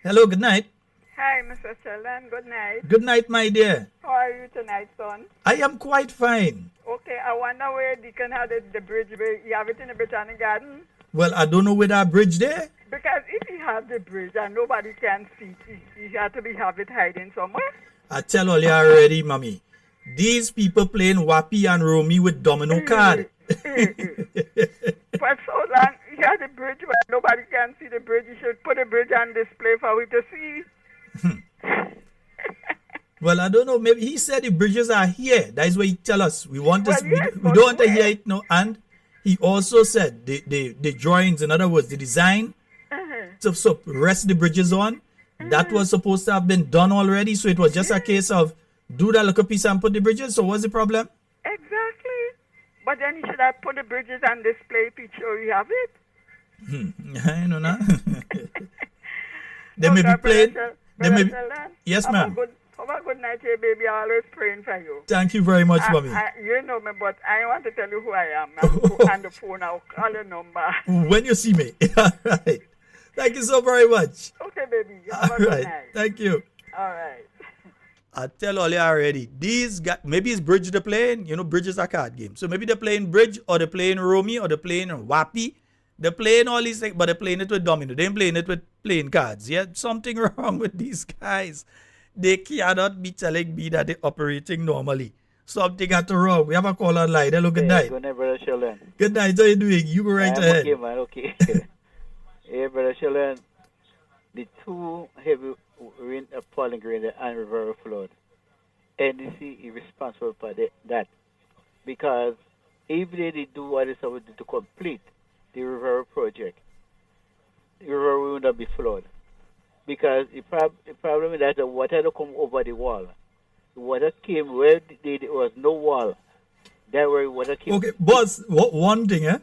Hello, good night. Hi, Mr. Sheldon. Good night. Good night, my dear. How are you tonight, son? I am quite fine. Okay, I wonder where Deacon had the bridge. You have it in the Botanic Garden? Well, I don't know where that bridge there. Because if he has the bridge and nobody can see it, he had to have it hiding somewhere. I tell all you already, mommy. These people playing Wappy and Romy with domino card. For so long, he had the bridge, but nobody can see the bridge. He should put the bridge on display for we to see. Well, I don't know. Maybe he said the bridges are here. That is what he tell us. We want to. We don't want to hear it now. And he also said the drawings, in other words, the design to rest the bridges on. That was supposed to have been done already. So it was just a case of do that little piece and put the bridges. So what's the problem? Exactly. But then he should have put the bridges on display picture. You have it. I know now. They may be playing. Yes, ma'am. Have a good night, baby. I'm always praying for you. Thank you very much, mommy. You know me, but I want to tell you who I am. On the phone, I'll call your number. When you see me. All right. Thank you so very much. Okay, baby. All right. Thank you. All right. I tell all you already. These guys, maybe it's bridge they're playing. Bridge is a card game. So maybe they're playing bridge or they're playing Romy or they're playing Wappy. They're playing all these things, but they're playing it with domino. They ain't playing it with playing cards. Yeah, something wrong with these guys. They cannot be telling me that they're operating normally. Something got to wrong. We have a call online. Hello, good night. Good night, Brother Sheldon. Good night. How are you doing? You go right ahead. Okay, man. Okay. Hey, Brother Sheldon. The two heavy rain falling Grenada and river flood. NDC is responsible for that. Because if they did do what they're supposed to complete the river project, the river will not be flooded. Because the problem is that the water don't come over the wall. The water came where there was no wall. That where water came. Okay, boss, one thing,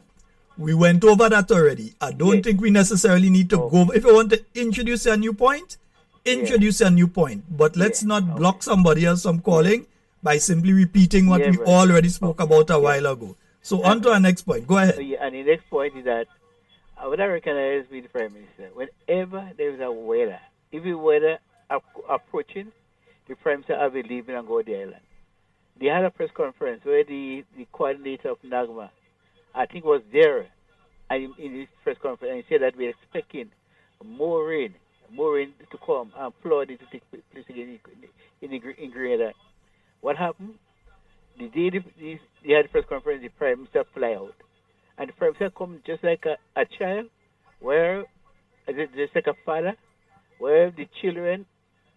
we went over that already. I don't think we necessarily need to go. If you want to introduce a new point, introduce a new point. But let's not block somebody else from calling by simply repeating what we already spoke about a while ago. So on to our next point. Go ahead. And the next point is that what I recognize with the Prime Minister, whenever there is a weather, if the weather approaching, the Prime Minister have a leaving and go to the island. They had a press conference where the coordinator of NAGMA, I think, was there in this press conference, and he said that we're expecting more rain mooring to come and flood it to take place again in Grenada. What happened? The day they had the press conference, the Prime Minister fly out. And the Prime Minister come just like a child, where just like a father, where the children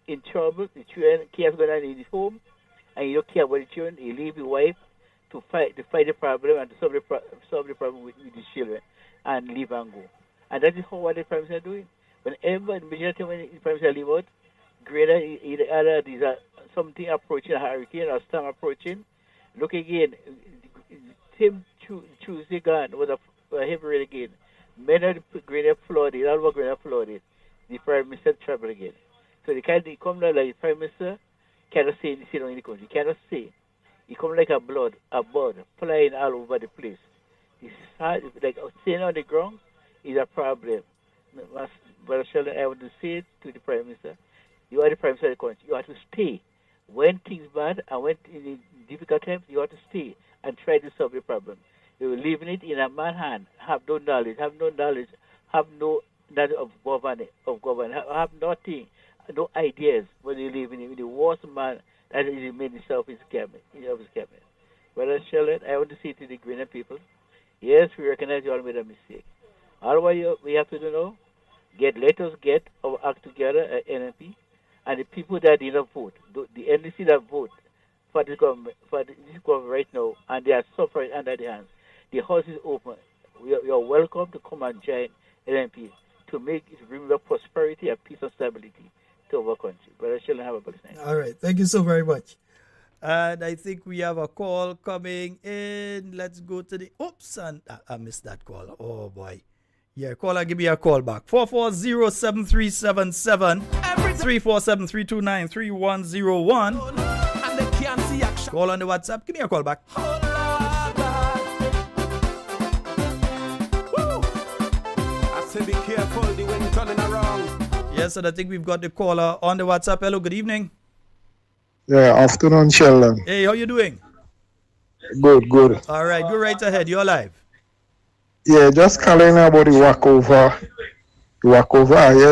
in trouble, the children cares going on in his home, and you don't care about the children, you leave the wife to fight the problem and to solve the problem with the children and leave and go. And that is what the Prime Minister doing. Whenever the majority when the Prime Minister leave out, Grenada either there's something approaching, a hurricane or storm approaching. Look again, same Tuesday gone was a heavy rain again. Many of the Grenada flooded, all over Grenada flooded. The Prime Minister travel again. So they come down like the Prime Minister cannot say anything in the country. He cannot say. He come like a bird flying all over the place. It's hard, like staying on the ground is a problem. Brother Sheldon, I want to say to the Prime Minister, you are the Prime Minister of the country. You have to stay. When things bad and when in difficult times, you have to stay and try to solve the problem. You're leaving it in a man's hand, have no knowledge of government, have nothing, no ideas when you're living in the worst man that is made himself his cabinet. Brother Sheldon, I want to say to the Grenada people, yes, we recognize you all made a mistake. All what we have to do now, let us get our act together at NNP, and the people that did not vote, the NDC that vote for this government right now, and they are suffering under the hands. The house is open. You are welcome to come and join NNP to bring the prosperity and peace and stability to our country. Brother Sheldon, have a blessed night. All right. Thank you so very much. And I think we have a call coming in. Let's go to the... Oops, and I missed that call. Oh, boy. Yeah, caller, give me a call back. 440-7377 347-329-3101. Call on the WhatsApp. Give me a call back. I say be careful, the wind turning around. Yes, and I think we've got the caller on the WhatsApp. Hello, good evening. Yeah, afternoon, Sheldon. Hey, how you doing? Good. All right, go right ahead. You're live. Yeah, just calling about the walkover. You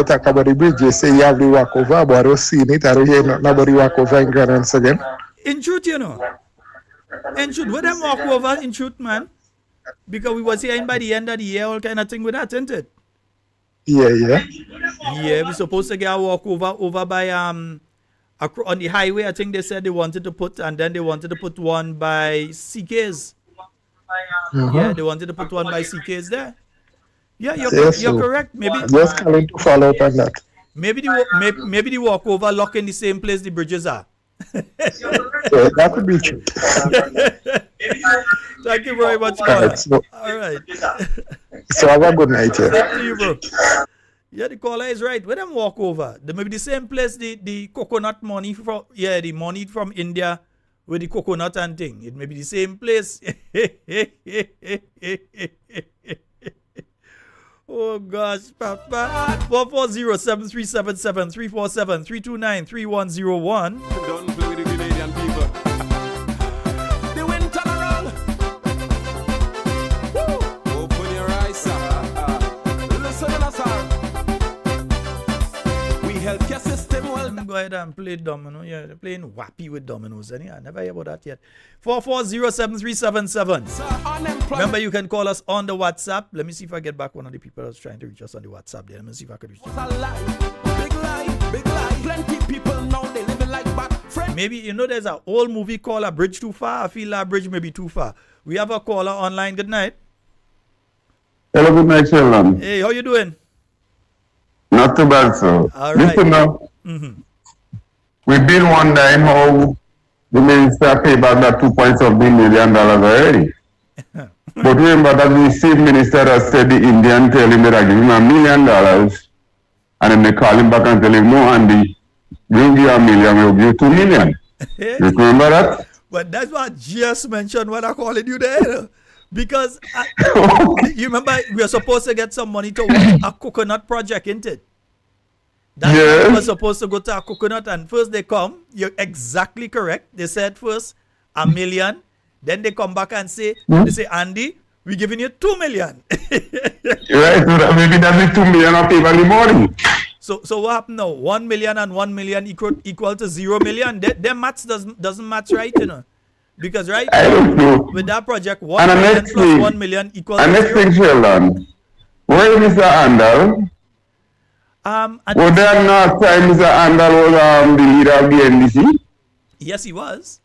talk about the bridge. You say you have the walkover, but I don't see it. I don't hear nobody walkover in Grenada again. In truth, you know. In truth, with them walkover, in truth, man. Because we was hearing by the end of the year, all kind of thing with that, isn't it? Yeah. Yeah, we're supposed to get a walkover over by on the highway. I think they said they wanted to put, and then they wanted to put one by CK's. Yeah, they wanted to put one by CK's there. Yeah, you're correct. Maybe just calling to follow up on that. Maybe the walkover lock in the same place the bridges are. Yeah, that could be true. Thank you very much, caller. All right. So have a good night. Same to you, bro. Yeah, the caller is right. When them walk over, they may be the same place the coconut money from. Yeah, the money from India with the coconut and thing. It may be the same place. Oh gosh, Papa. 440-7377-347-329-3101. Don't play with the Grenadian people. The wind turn around. Woo. Open your eyes, sir. Listen to us, sir. We help your system well. Go ahead and play domino. Yeah, they're playing wappy with dominoes. I never hear about that yet. 440-7377. Remember, you can call us on the WhatsApp. Let me see if I get back one of the people that's trying to reach us on the WhatsApp there. Let me see if I can reach them. Big lie. Plenty people now they living like bad friends. Maybe, there's an old movie called A Bridge Too Far. I feel that bridge may be too far. We have a caller online. Good night. Hello, good night, Sheldon. Hey, how you doing? Not too bad, sir. All right. Listen now. We've been wondering how the minister paid back that $2.7 million already. But remember that the same minister that said the Indian tell him that I give him $1 million, and then they call him back and tell him, no, Andy, we'll give you $1 million, we'll give you $2 million. You remember that? But that's what I just mentioned when I called you there. Because you remember we were supposed to get some money towards a coconut project, isn't it? That's why we were supposed to go to a coconut, and first they come, you're exactly correct. They said first $1 million, then they come back and say, Andy, we're giving you $2 million. Right, so maybe that's the $2 million of people in the morning. So what happened now? 1 million and 1 million equal to 0 million. Their maths doesn't match right, you know. Because right with that project, 1 million plus 1 million equals and to next 0. thing, Sheldon, where is Mr. Andal? Was there not time Mr. Andal was the leader of the NDC? Yes, he was.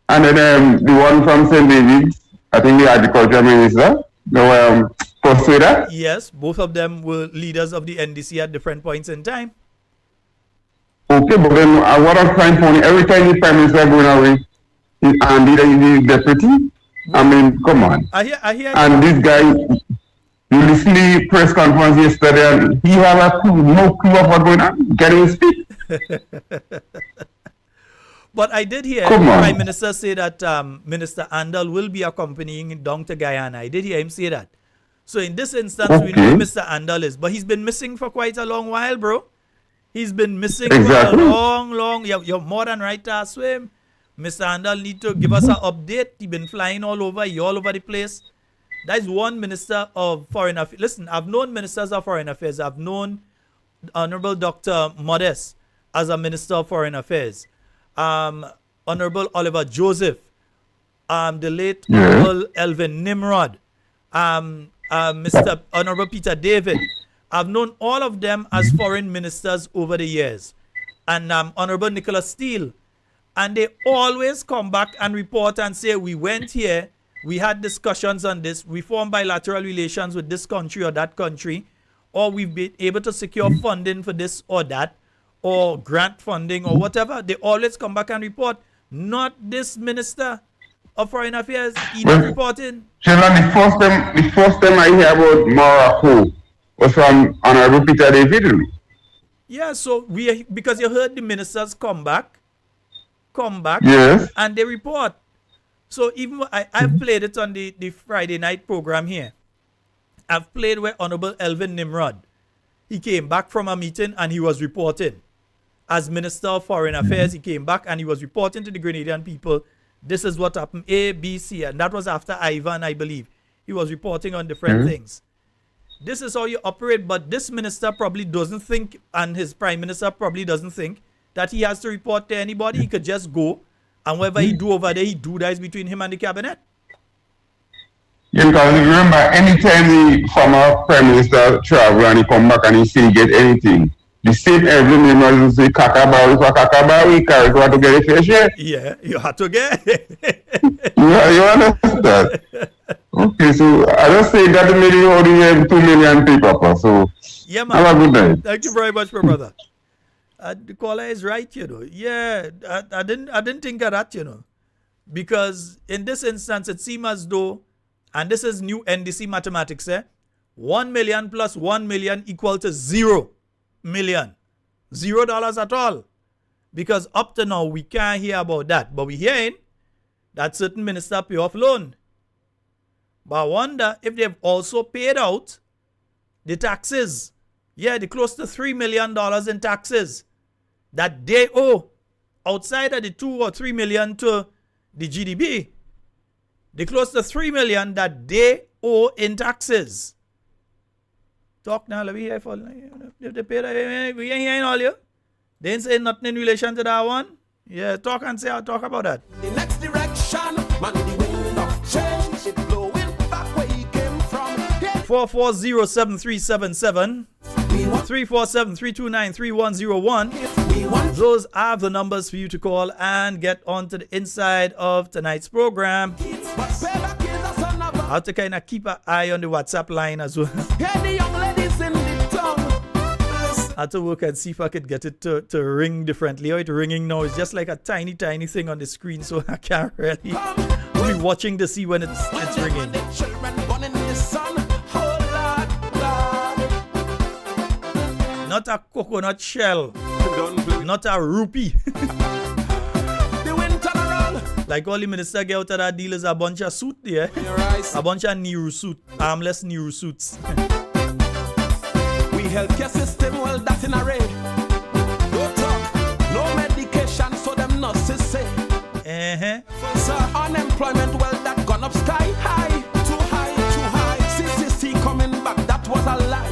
And then the one from St. David's, I think the agriculture minister, the Persuader? Yes, both of them were leaders of the NDC at different points in time. Okay, but then what I'm trying to every time the prime minister going away, and the deputy, I mean, come on. I hear. And this guy, you listen to the press conference yesterday, and he had no clue of what's going on. Can you speak? But I did hear the Prime Minister say that Minister Andal will be accompanying him down to Guyana. I did hear him say that. So in this instance, we know who Mr. Andal is. But he's been missing for quite a long while, bro. He's been missing for a long... You're more than right to swim. Mr. Andal need to give us an update. He's been flying all over. He's all over the place. That is one Minister of Foreign Affairs. Listen, I've known Ministers of Foreign Affairs. I've known Honorable Dr. Modest as a Minister of Foreign Affairs. Honorable Oliver Joseph, the late Honorable Elvin Nimrod, Mr. Honorable Peter David. I've known all of them as foreign ministers over the years. And Honorable Nicholas Steele. And they always come back and report and say, we went here, we had discussions on this, we formed bilateral relations with this country or that country, or we've been able to secure funding for this or that, or grant funding or whatever. They always come back and report. Not this Minister of Foreign Affairs, he not reporting. Sheldon, the first time I hear about Morocco was from Honorable Peter David. Yeah, so because you heard the ministers come back, yes, and they report. So even I've played it on the Friday night program here. I've played where Honorable Elvin Nimrod, he came back from a meeting and he was reporting. As Minister of Foreign Affairs, he came back and he was reporting to the Grenadian people, this is what happened, A, B, C, and that was after Ivan, I believe. He was reporting on different things. This is how you operate, but this minister probably doesn't think, and his prime minister probably doesn't think, that he has to report to anybody. He could just go, and whatever he do over there, he do that is between him and the cabinet. Yeah, because remember, anytime the former prime minister travel and he come back and he still get anything, the same every member say Kakabawi for Kakabawi, Carriacou to get a fair share. Yeah, you have to get you understand? Okay, so I just say that maybe only have 2 million people, so yeah, man. Have a good night. Thank you very much, my brother. The caller is right, you know. Yeah, I didn't think of that, you know. Because in this instance, it seems as though, and this is new NDC mathematics, 1 million plus 1 million equal to 0 million. $0 at all. Because up to now, we can't hear about that. But we're hearing that certain minister pay off loan. But I wonder if they've also paid out the taxes. Yeah, they're close to $3 million in taxes that they owe outside of the 2 or 3 million to the GDP. They're close to 3 million that they owe in taxes. Talk now, let me hear for if they pay that, we ain't hearing all you. They ain't saying nothing in relation to that one. Yeah, talk and say, I'll talk about that. The next direction, man, the wind of change, it blowing back where he came from. 440-7377 347-329-3101. Those are the numbers for you to call and get on to the inside of tonight's program. I have to kind of keep an eye on the WhatsApp line as well. I had to work and see if I could get it to ring differently. How it's ringing now is just like a tiny thing on the screen, so I can't really be watching to see when it's ringing. Not a coconut shell, not a rupee. Like all the minister get out of that deal is a bunch of suit there. A bunch of Nehru suit, armless Nehru suits. We healthcare system, well, that's in array. No talk, no medication, so them nurses say. So unemployment, well, that gone up sky high. Too high, too high. CCC coming back, that was a lie.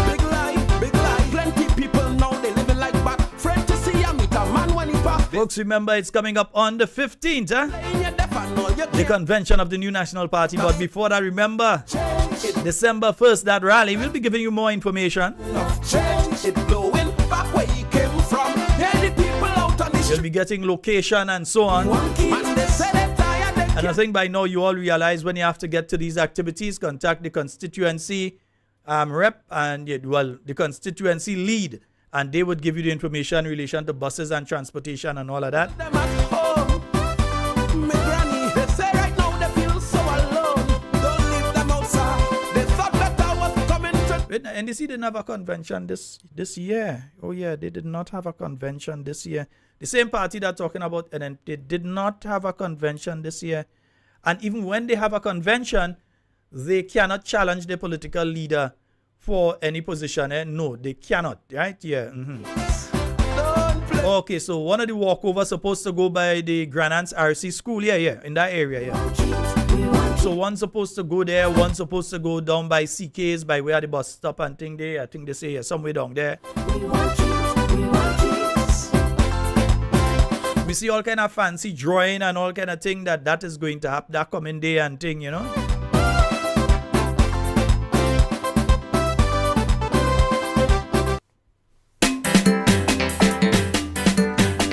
Big lie, Folks, remember it's coming up on the 15th, the convention of the new National Party. But before that, remember, December 1st, that rally. We'll be giving you more information. You'll be getting location and so on. And I think by now you all realize when you have to get to these activities, contact the constituency rep and the constituency lead, and they would give you the information in relation to buses and transportation and all of that. NDC didn't have a convention this year. Oh yeah, they did not have a convention this year. The same party that talking about, and then they did not have a convention this year. And even when they have a convention, they cannot challenge the political leader for any position. No, they cannot. Right? Yeah. Okay, so one of the walkovers supposed to go by the Grenada's RC school. Yeah, in that area. Yeah. So one's supposed to go there, one's supposed to go down by CK's, by where the bus stop and thing there. I think they say somewhere down there. We see all kind of fancy drawing and all kind of thing that is going to happen, that coming day and thing, you know.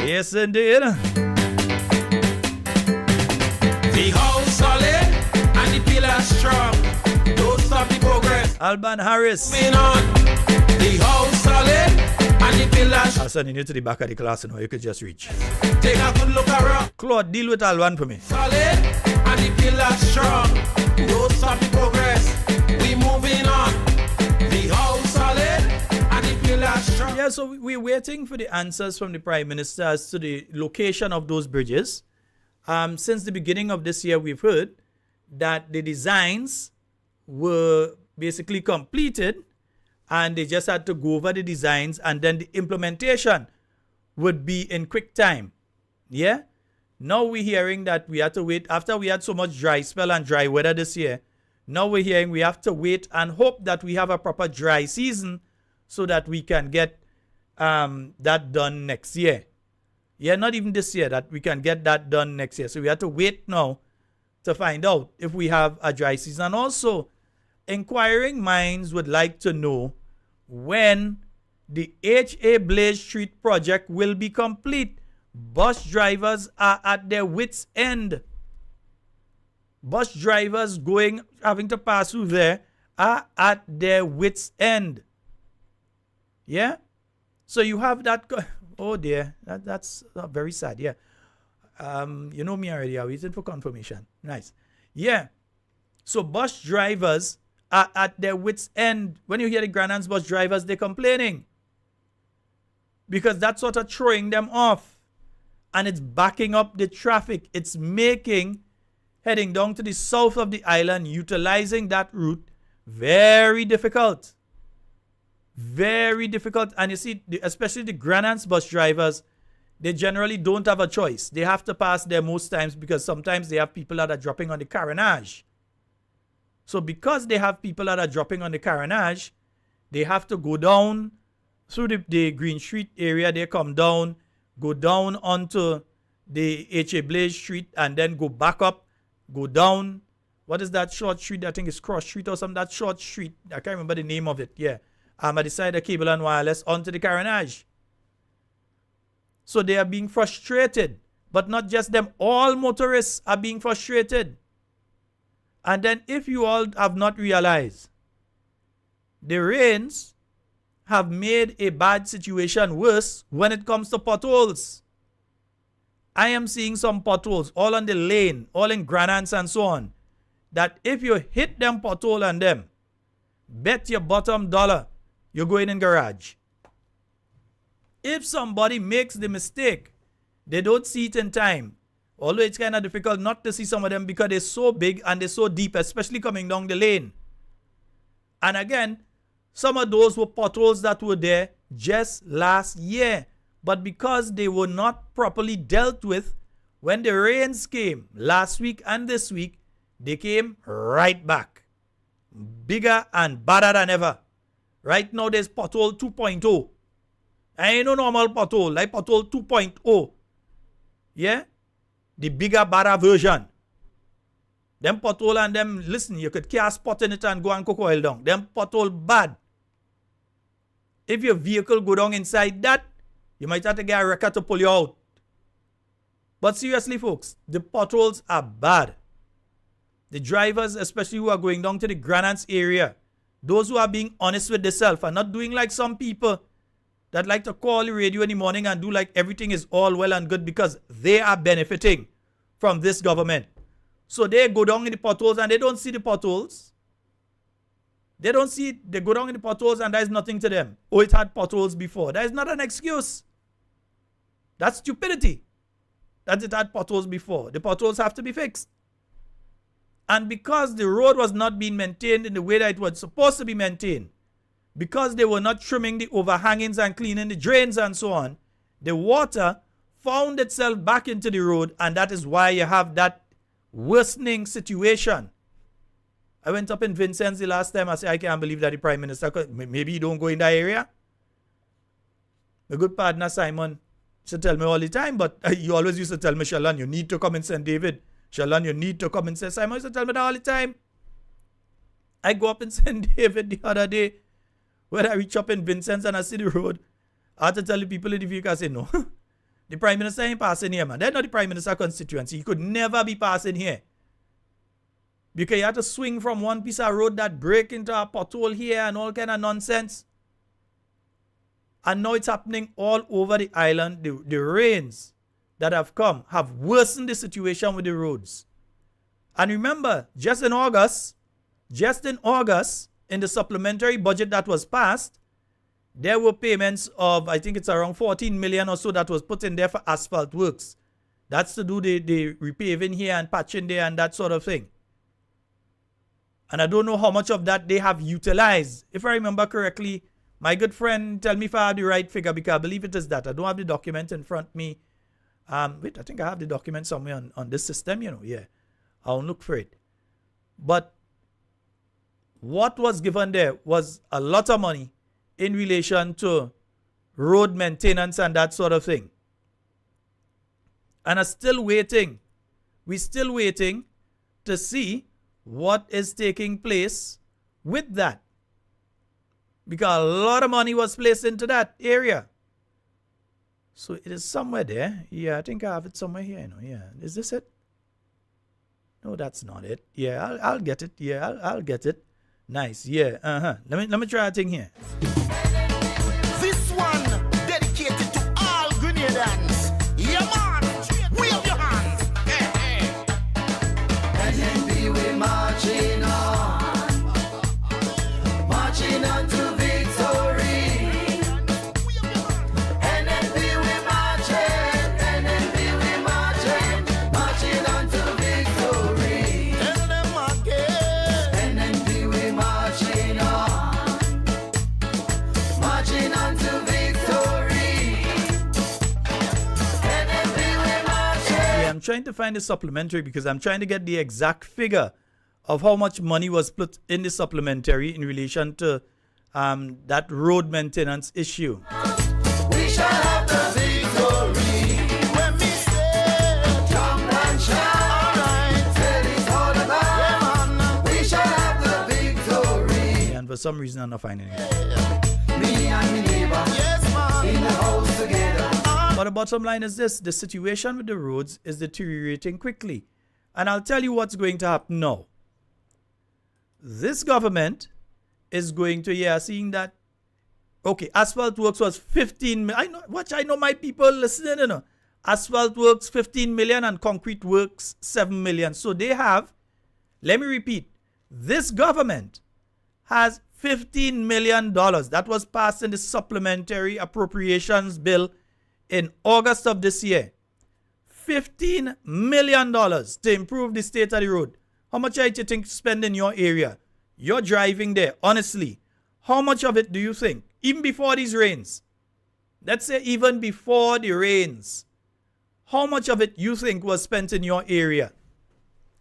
Yes, indeed. The house solid and the pillars strong. Don't stop the progress. Alban Harris. Moving on. The house solid and the pillars. I'll send you to the back of the class, you know, you could just reach. Take a good look around. Claude, deal with Alban for me. Solid and the pillars strong. Don't stop the progress. We moving on. The house solid and the pillars strong. Yeah, so we're waiting for the answers from the Prime Minister as to the location of those bridges. Since the beginning of this year, we've heard that the designs were basically completed and they just had to go over the designs and then the implementation would be in quick time. Yeah? Now we're hearing that we have to wait. After we had so much dry spell and dry weather this year, now we're hearing we have to wait and hope that we have a proper dry season so that we can get that done next year. Yeah, not even this year, that we can get that done next year. So we have to wait now to find out if we have a dry season. And also, inquiring minds would like to know when the H.A. Blaze Street project will be complete. Bus drivers are at their wits' end. Bus drivers having to pass through there are at their wits' end. Yeah? So you have that... Oh dear, that's very sad. Yeah, you know me already. I'm waiting for confirmation. Nice. Yeah. So bus drivers are at their wits' end. When you hear the Grenada's bus drivers, they're complaining because that's sort of throwing them off, and it's backing up the traffic. It's making heading down to the south of the island, utilizing that route, very difficult. Very difficult. And you see, especially the Grenada's bus drivers, they generally don't have a choice. They have to pass there most times because sometimes they have people that are dropping on the Carriacou. So because they have people that are dropping on the Carriacou, they have to go down through the Green Street area. They come down, go down onto the H.A. Blaze Street and then go back up, go down. What is that short street? I think it's Cross Street or something. That short street. I can't remember the name of it. Yeah. At the side of Cable and Wireless onto the Carriacou. So they are being frustrated. But not just them. All motorists are being frustrated. And then if you all have not realized, the rains have made a bad situation worse when it comes to potholes. I am seeing some potholes all on the lane, all in Grenada and so on, that if you hit them pothole on them, bet your bottom dollar you're going in garage. If somebody makes the mistake, they don't see it in time. Although it's kind of difficult not to see some of them because they're so big and they're so deep, especially coming down the lane. And again, some of those were potholes that were there just last year. But because they were not properly dealt with, when the rains came last week and this week, they came right back. Bigger and badder than ever. Right now, there's pothole 2.0. I ain't no normal pothole, like pothole 2.0. Yeah? The bigger, badder version. Them pothole and them, listen, you could cast spot in it and go and cook oil down. Them pothole bad. If your vehicle go down inside that, you might have to get a wrecker to pull you out. But seriously, folks, the potholes are bad. The drivers, especially who are going down to the Grenada area, those who are being honest with themselves and not doing like some people that like to call the radio in the morning and do like everything is all well and good because they are benefiting from this government. So they go down in the potholes and they don't see the potholes. They don't see it. They go down in the potholes and there's nothing to them. Oh, it had potholes before. That is not an excuse. That's stupidity. That it had potholes before. The potholes have to be fixed. And because the road was not being maintained in the way that it was supposed to be maintained, because they were not trimming the overhangings and cleaning the drains and so on, the water found itself back into the road, and that is why you have that worsening situation. I went up in Vincennes the last time. I said, I can't believe that the Prime Minister, maybe he don't go in that area. My good partner Simon used to tell me all the time, but you always used to tell me, Sheldon, you need to come in St. David. Sheldon, you need to come in St. Simon used to tell me that all the time. I go up in St. David the other day, when I reach up in Vincennes and I see the road. I had to tell the people in the vehicle, I say, no, the Prime Minister ain't passing here, man. They're not the Prime Minister constituency. He could never be passing here. Because you have to swing from one piece of road that break into a pothole here and all kind of nonsense. And now it's happening all over the island. The rains that have come have worsened the situation with the roads. And remember, just in August, in the supplementary budget that was passed, there were payments of, I think it's around 14 million or so that was put in there for asphalt works. That's to do the repaving here and patching there and that sort of thing. And I don't know how much of that they have utilized. If I remember correctly, my good friend, tell me if I have the right figure, because I believe it is that. I don't have the document in front of me. Wait, I think I have the document somewhere on this system, yeah. I'll look for it. But what was given there was a lot of money in relation to road maintenance and that sort of thing. And I'm still waiting. We're still waiting to see what is taking place with that. Because a lot of money was placed into that area. So it is somewhere there. Yeah, I think I have it somewhere here. Yeah, is this it? No, that's not it. Yeah, I'll get it. Yeah, I'll get it. Nice. Yeah. Let me try a thing here. This one dedicated to all Grenadans. Yeah, man. Wave your hands. NNB, we marching on to victory. NNB, we marching on to victory. Tell them again. NNB, we marching on to victory. NNB, we marching. Yeah, I'm trying to find the supplementary because I'm trying to get the exact figure of how much money was put in the supplementary in relation to that road maintenance issue. We shall have the victory. When we say jump and shout, alright, tell it all about. We shall have the victory. Yeah, and for some reason I'm not finding it. Me and me neighbor, yes, man, in the house together. But the bottom line is this: the situation with the roads is deteriorating quickly. And I'll tell you what's going to happen now. This government is going to, seeing that, okay, asphalt works was 15 million. I know my people listening, Asphalt works 15 million and concrete works 7 million. So they have, let me repeat, this government has $15 million. That was passed in the supplementary appropriations bill in August of this year. $15 million to improve the state of the road. How much do you think to spend in your area? You're driving there, honestly. How much of it do you think? Even before these rains. Let's say even before the rains. How much of it you think was spent in your area?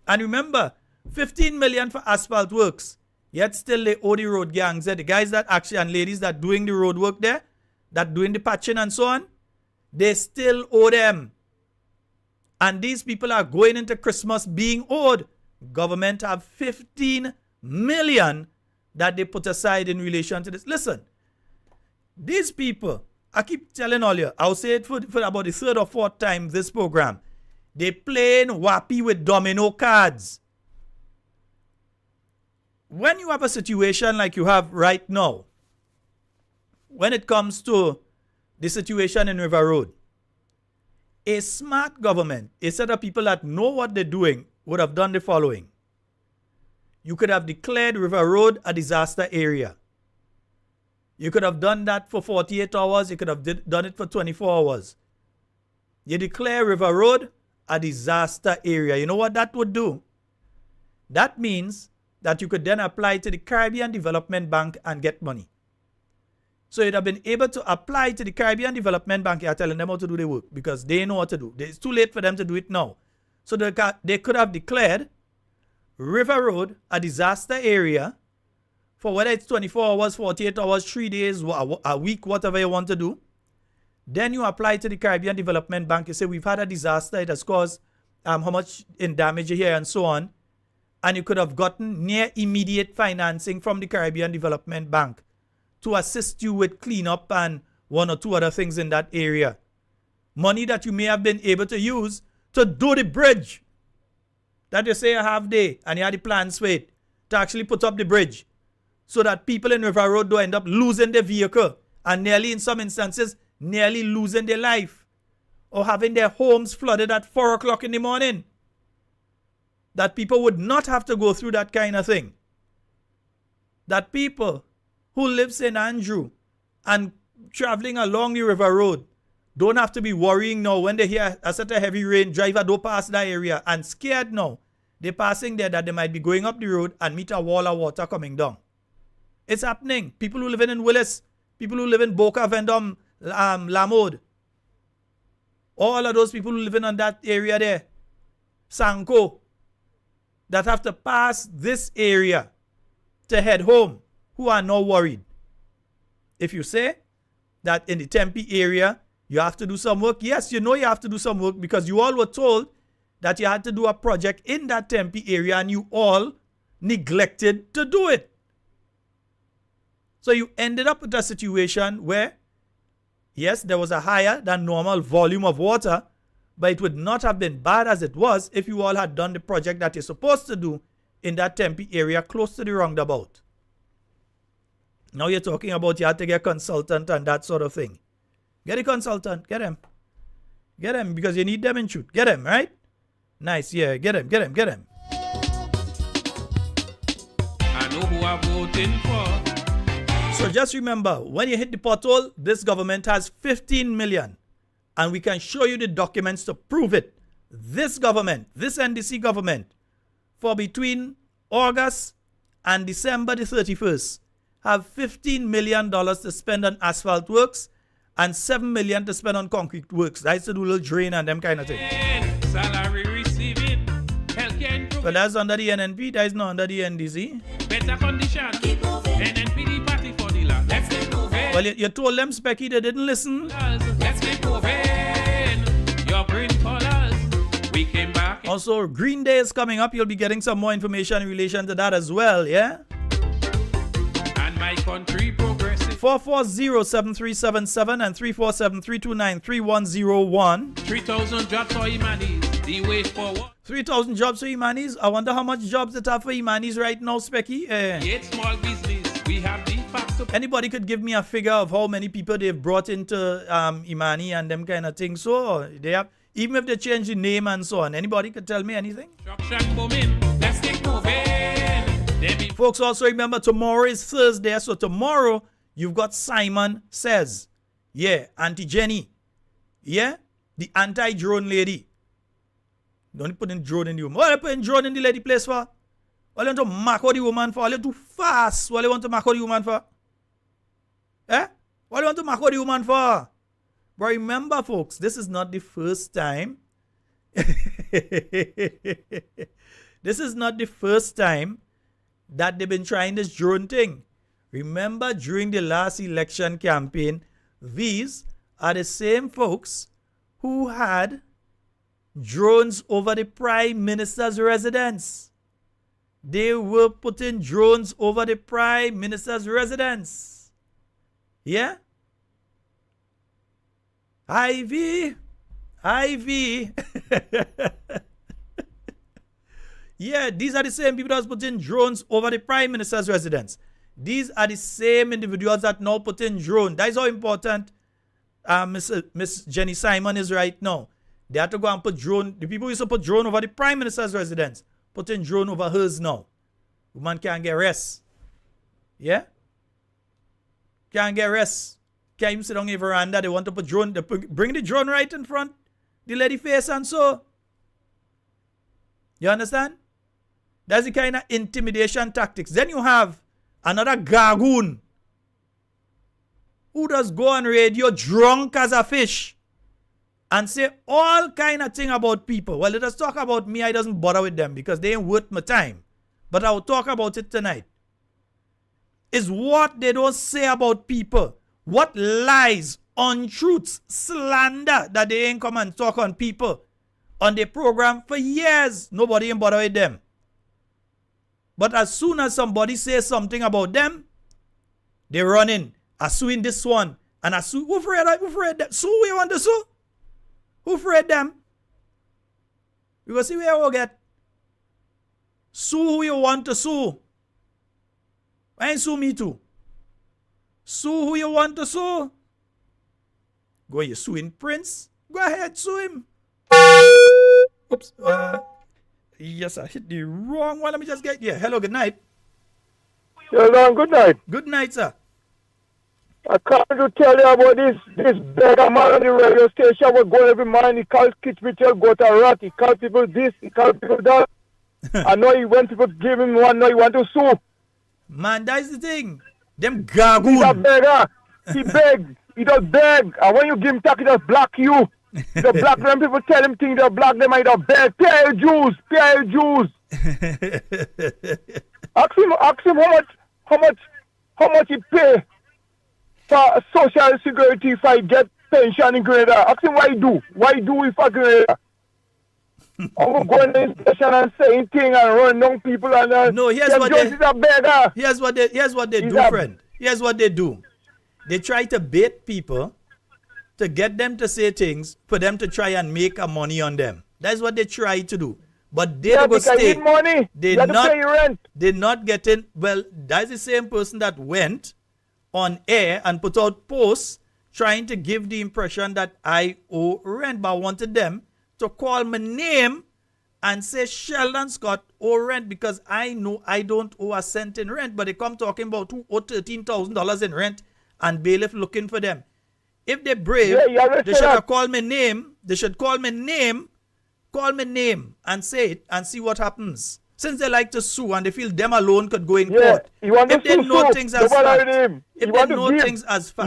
And remember, 15 million for asphalt works. Yet still they owe the road gangs there. The guys that actually, and ladies that doing the road work there, that doing the patching and so on, they still owe them. And these people are going into Christmas being owed. Government have 15 million that they put aside in relation to this. Listen, these people, I keep telling all you, I'll say it for about the third or fourth time this program. They playing wappy with domino cards. When you have a situation like you have right now, when it comes to the situation in River Road, a smart government, a set of people that know what they're doing, would have done the following. You could have declared River Road a disaster area. You could have done that for 48 hours. You could have done it for 24 hours. You declare River Road a disaster area. You know what that would do? That means that you could then apply to the Caribbean Development Bank and get money. So you'd have been able to apply to the Caribbean Development Bank. You're telling them how to do their work because they know what to do. It's too late for them to do it now. So they could have declared River Road a disaster area for whether it's 24 hours, 48 hours, 3 days, a week, whatever you want to do. Then you apply to the Caribbean Development Bank. You say, we've had a disaster. It has caused how much in damage here and so on. And you could have gotten near immediate financing from the Caribbean Development Bank to assist you with cleanup and one or two other things in that area. Money that you may have been able to use to do the bridge that you say a half day and you had the plans for it to actually put up the bridge so that people in River Road don't end up losing their vehicle and nearly, in some instances, nearly losing their life or having their homes flooded at 4 o'clock in the morning. That people would not have to go through that kind of thing. That people who live St. Andrew and traveling along the River Road don't have to be worrying now when they hear a set of heavy rain, driver don't pass that area and scared now. They're passing there that they might be going up the road and meet a wall of water coming down. It's happening. People who live in Willis, people who live in Boca, Vendome, Lamode, all of those people who live in on that area there, Sanko, that have to pass this area to head home, who are now worried. If you say that in the Tempe area, you have to do some work, yes, you know you have to do some work because you all were told that you had to do a project in that Tempe area and you all neglected to do it. So you ended up with a situation where, yes, there was a higher than normal volume of water, but it would not have been bad as it was if you all had done the project that you're supposed to do in that Tempe area close to the roundabout. Now you're talking about you had to get a consultant and that sort of thing. Get a consultant. Get him. Get him because you need them in shoot. Get him, right? Nice, yeah. Get him. I know who I'm voting for. So just remember, when you hit the pothole, this government has 15 million. And we can show you the documents to prove it. This government, this NDC government, for between August and December the 31st, have $15 million to spend on asphalt works and $7 million to spend on concrete works. That's to do a little drain and them kind of thing. Salary receiving, healthcare improvement. But that's under the NNP, that is not under the NDC. Better condition. NNP the party for the land. Let's keep moving. Well, you told them, Specky, they didn't listen. Let's keep moving. Your green colors. We came back. Also, Green Day is coming up. You'll be getting some more information in relation to that as well, yeah? My country progressive. 440-7377 and 347-329-3101. 3,000 jobs for Imanis. The way forward. 3,000 jobs for Imanis. I wonder how much jobs it have for Imanis right now, Specky. Yet small business. We have the facts. Anybody could give me a figure of how many people they've brought into Imani and them kind of things. So they have, even if they change the name and so on, anybody could tell me anything? Construction booming. Let's get moving. Folks, also remember tomorrow is Thursday, so tomorrow you've got Simon Says. Yeah, Auntie Jenny. Yeah, the anti-drone lady. Don't put in drone in the woman. What are you putting drone in the lady place for? What do you want to mark out the woman for? Are you too fast? What do you want to mark out the woman for? Eh? What do you want to mark out the woman for? But remember, folks, this is not the first time. This is not the first time that they've been trying this drone thing. Remember, during the last election campaign, these are the same folks who had drones over the Prime Minister's residence. They were putting drones over the Prime Minister's residence. Yeah? Ivy. Yeah, these are the same people that put in drones over the Prime Minister's residence. These are the same individuals that now put in drone. That is how important Miss Jenny Simon is right now. They have to go and put drone. The people who used to put drone over the Prime Minister's residence, put in drone over hers now. Woman can't get rest. Yeah? Can't get rest. Can't even sit on a veranda. They want to put drone. They bring the drone right in front. The lady face and so. You understand? That's the kind of intimidation tactics. Then you have another gargoon who does go on radio drunk as a fish and say all kind of thing about people. Well, let us talk about me. I doesn't bother with them because they ain't worth my time. But I will talk about it tonight. Is what they don't say about people. What lies, untruths, slander that they ain't come and talk on people on the program for years. Nobody ain't bother with them. But as soon as somebody says something about them, they run in. I suing this one. And I sue. Who afraid them? Sue who you want to sue? Who afraid them? You go see where you will get. Sue who you want to sue. Why ain't sue me too? Sue who you want to sue. Go you suing Prince? Go ahead, sue him. Oops. Yes, I hit the wrong one. Let me just get here. Hello, good night. Sheldon, good night. Good night, sir. I called to tell you about this beggar man on the radio station was going every morning. He called Kitchmichel, go to a rat. He called people this, he called people that. I know he went people give him one, now he want to sue. Man, that's the thing. Them gargoon. He's a beggar. He beg. He does beg. And when you give him talk, he does block you. The black them people tell him things, they black them, I don't beg. Pay your Jews. Ask him how much he pay for social security if I get pension in Grenada. Ask him why he do. Why he do it for Grenada? I'm going to the station and saying things and run down people and no, here's what they do, friend. Here's what they do. They try to bait people to get them to say things for them to try and make a money on them. That's what they try to do. But they don't stay. Money. They're not getting. Well, that's the same person that went on air and put out posts trying to give the impression that I owe rent. But I wanted them to call my name and say Sheldon Scott owe rent because I know I don't owe a cent in rent. But they come talking about who owe $13,000 in rent and bailiff looking for them. If they're brave, they should have called my name. They should call my name and say it and see what happens. Since they like to sue and they feel them alone could go in court. If they know things as fact,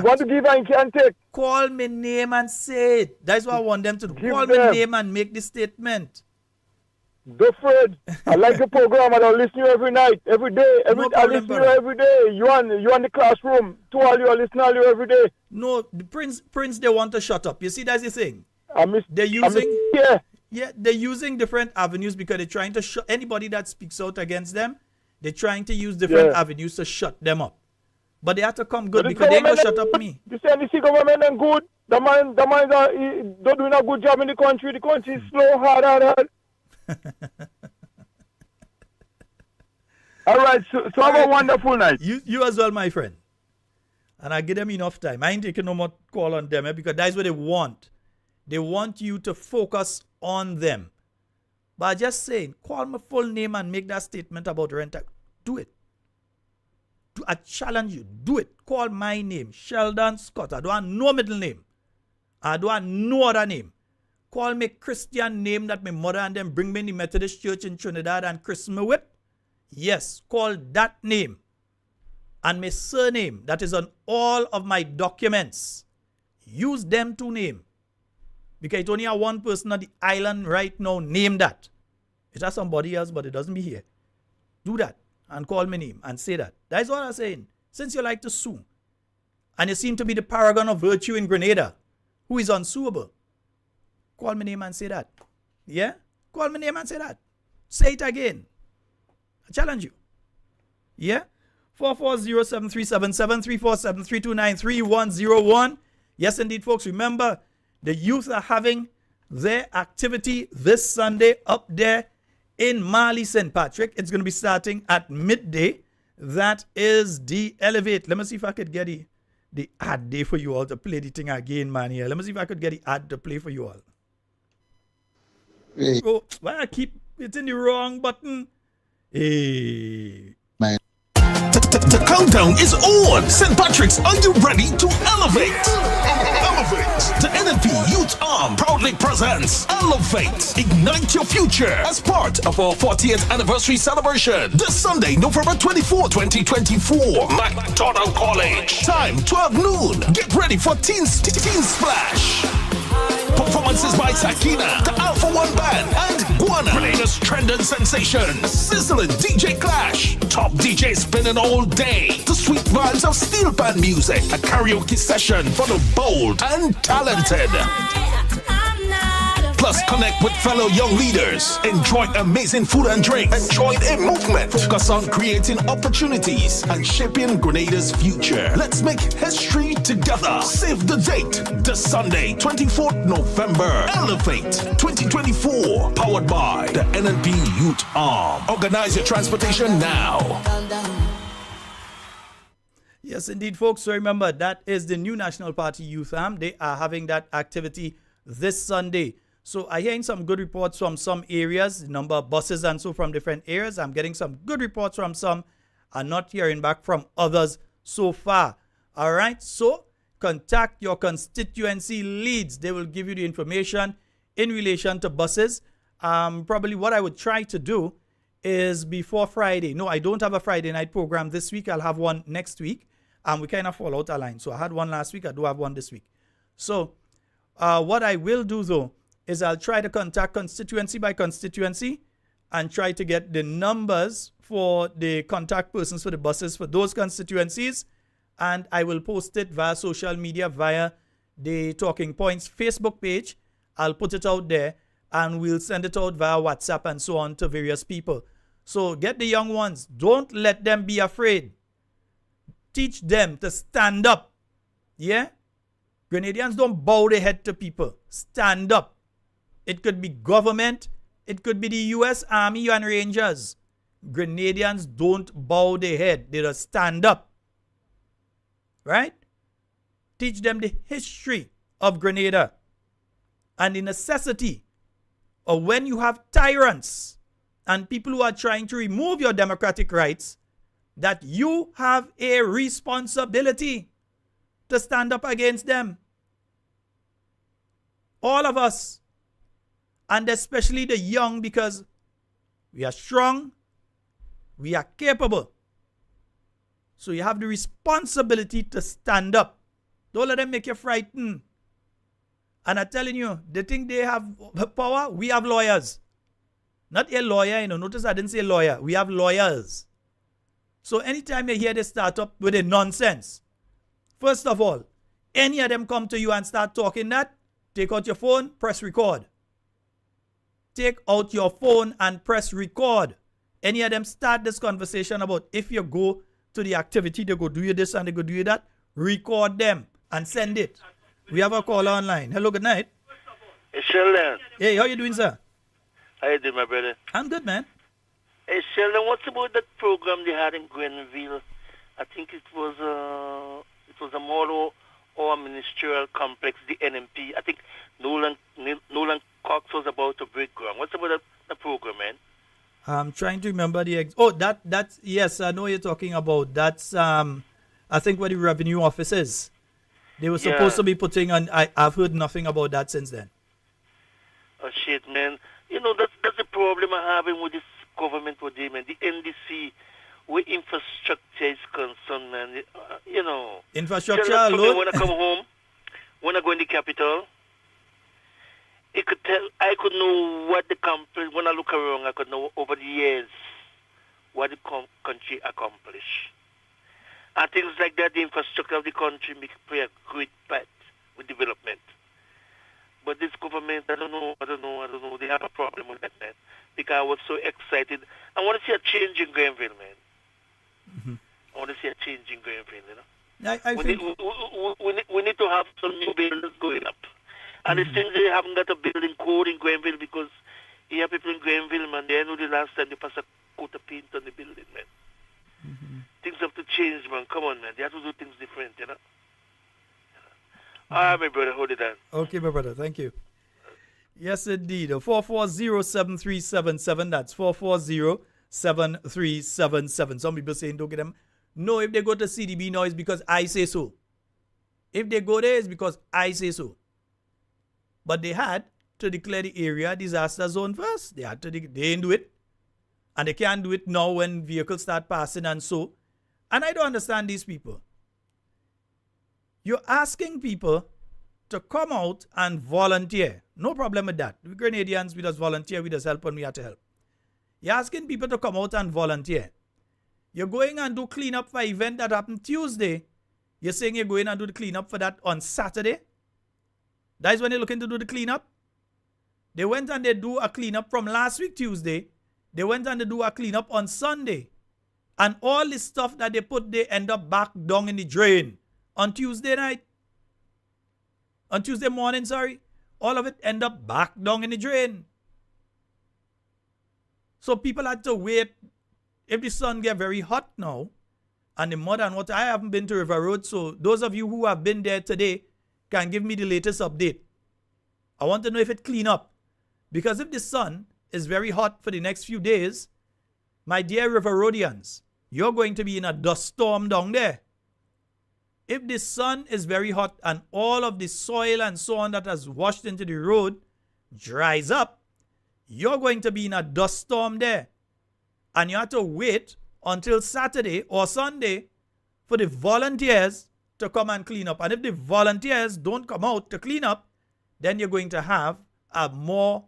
you want to give and can't take. Call my name and say it. That's what I want them to do. Call my name and make the statement. Go Fred. I like the program and I listen to you every night, every day. I listen to you every day. You on the classroom. To all you, I listen to you every day. No, the Prince, they want to shut up. You see, that's the thing. They're using different avenues because they're trying to shut anybody that speaks out against them. They're trying to use different avenues to shut them up. But they have to come good because they ain't gonna shut up me. You say the government and good. The man don't doing a good job in the country. The country is slow, hard. All right, so have a wonderful night. You as well, my friend. And I give them enough time. I ain't taking no more call on them because that's what they want. They want you to focus on them. But just saying, call my full name and make that statement about rent. Do it. I challenge you. Do it. Call my name, Sheldon Scott. I don't want no middle name. I don't want no other name. Call me Christian name that my mother and them bring me in the Methodist Church in Trinidad and christ me with. Yes, call that name. And my surname that is on all of my documents. Use them two names. Because it's only one person on the island right now name that. It has somebody else, but it doesn't be here. Do that and call my name and say that. That's what I'm saying. Since you like to sue, and you seem to be the paragon of virtue in Grenada, who is unsuable, call my name and say that. Yeah? Call my name and say that. Say it again. I challenge you. Yeah? 440-7377-347-329-3101. Yes, indeed, folks. Remember, the youth are having their activity this Sunday up there in Marley St. Patrick. It's going to be starting at midday. That is the Elevate. Let me see if I could get the ad day for you all to play the thing again, man. Here. Let me see if I could get the ad to play for you all. Hey. Oh, why I keep hitting the wrong button? Hey. The countdown is on. St. Patrick's, are you ready to elevate? Elevate. The NNP Youth Arm proudly presents Elevate. Ignite your future as part of our 40th anniversary celebration. This Sunday, November 24, 2024. McDonald College. Time 12 noon. Get ready for Teen Splash. Performances by Sakina, the Alpha One Band, and Guana. Latest trending sensations. Sizzling DJ Clash. Top DJ spinning all day. The sweet vibes of steel band music. A karaoke session for the bold and talented. Plus, connect with fellow young leaders. Enjoy amazing food and drink. And join a movement. Focus on creating opportunities and shaping Grenada's future. Let's make history together. Save the date. This Sunday, 24th November. Elevate 2024. Powered by the NNP Youth Arm. Organize your transportation now. Yes, indeed, folks. So remember, that is the new National Party Youth Arm. They are having that activity this Sunday. So I'm hearing some good reports from some areas, the number of buses and so from different areas. I'm getting some good reports from some. I'm not hearing back from others so far. All right. So contact your constituency leads. They will give you the information in relation to buses. Probably what I would try to do is before Friday. No, I don't have a Friday night program this week. I'll have one next week. We kind of fall out a line. So I had one last week. I do have one this week. So what I will do though is I'll try to contact constituency by constituency and try to get the numbers for the contact persons for the buses for those constituencies. And I will post it via social media, via the Talking Points Facebook page. I'll put it out there and we'll send it out via WhatsApp and so on to various people. So get the young ones. Don't let them be afraid. Teach them to stand up. Yeah? Grenadians don't bow their head to people. Stand up. It could be government. It could be the U.S. Army and Rangers. Grenadians don't bow their head. They just stand up. Right? Teach them the history of Grenada and the necessity of when you have tyrants and people who are trying to remove your democratic rights, that you have a responsibility to stand up against them. All of us. And especially the young, because we are strong, we are capable. So you have the responsibility to stand up. Don't let them make you frightened. And I'm telling you, they think they have power. We have lawyers. Not a lawyer, Notice I didn't say lawyer. We have lawyers. So anytime you hear they start up with a nonsense, first of all, any of them come to you and start talking that, take out your phone, press record. Take out your phone and press record. Any of them start this conversation about if you go to the activity, they go do you this and they go do you that. Record them and send it. We have a caller online. Hello, good night. Hey, Sheldon. Hey, how you doing, sir? How you doing, my brother? I'm good, man. Hey, Sheldon, what's about that program they had in Grenville? I think it was a model or ministerial complex, the NMP. I think Nolan Cox was about to break ground. What's about the program, man? I'm trying to remember that's yes, I know what you're talking about. That's I think where the revenue office is. They were supposed to be putting on. I've heard nothing about that since then. Oh shit, man! That's the problem I'm having with this government today, man. The NDC, where infrastructure is concerned, man. Infrastructure alone. When I come home, when I go in the capital, I could know what the country. When I look around, I could know over the years what the country accomplished. And things like that, the infrastructure of the country play a great part with development. But this government, I don't know. They have a problem with that, man. Because I was so excited. I want to see a change in Grenville, man. Mm-hmm. I want to see a change in Grenville, you know. We need to have some new buildings going up. And Mm-hmm. it seems they haven't got a building code in Grenville because here people in Grenville, man, they know the last time they passed a coat of paint on the building, man. Mm-hmm. Things have to change, man. Come on, man. They have to do things different, you know. All right, my brother, hold it down. Okay, my brother, thank you. Yes, indeed. 440-7377. That's 440-7377. Some people saying don't get them. No, if they go to CDB now, it's because I say so. If they go there, it's because I say so. But they had to declare the area disaster zone first. They didn't do it. And they can't do it now when vehicles start passing and so. And I don't understand these people. You're asking people to come out and volunteer. No problem with that. We Grenadians, we just volunteer, we just help when we have to help. You're asking people to come out and volunteer. You're going and do cleanup for an event that happened Tuesday. You're saying you're going and do the cleanup for that on Saturday. That is when they're looking to do the cleanup. They went and they do a cleanup from last week Tuesday. They went and they do a cleanup on Sunday. And all the stuff that they put, they end up back down in the drain. On Tuesday night. On Tuesday morning, sorry. All of it end up back down in the drain. So people had to wait. If the sun get very hot now, and the mud and water, I haven't been to River Road, so those of you who have been there today can give me the latest update. I want to know if it clean up. Because if the sun is very hot for the next few days, my dear River Roadians, you're going to be in a dust storm down there. If the sun is very hot and all of the soil and so on that has washed into the road dries up, you're going to be in a dust storm there. And you have to wait until Saturday or Sunday for the volunteers to come and clean up. And if the volunteers don't come out to clean up, then you're going to have a more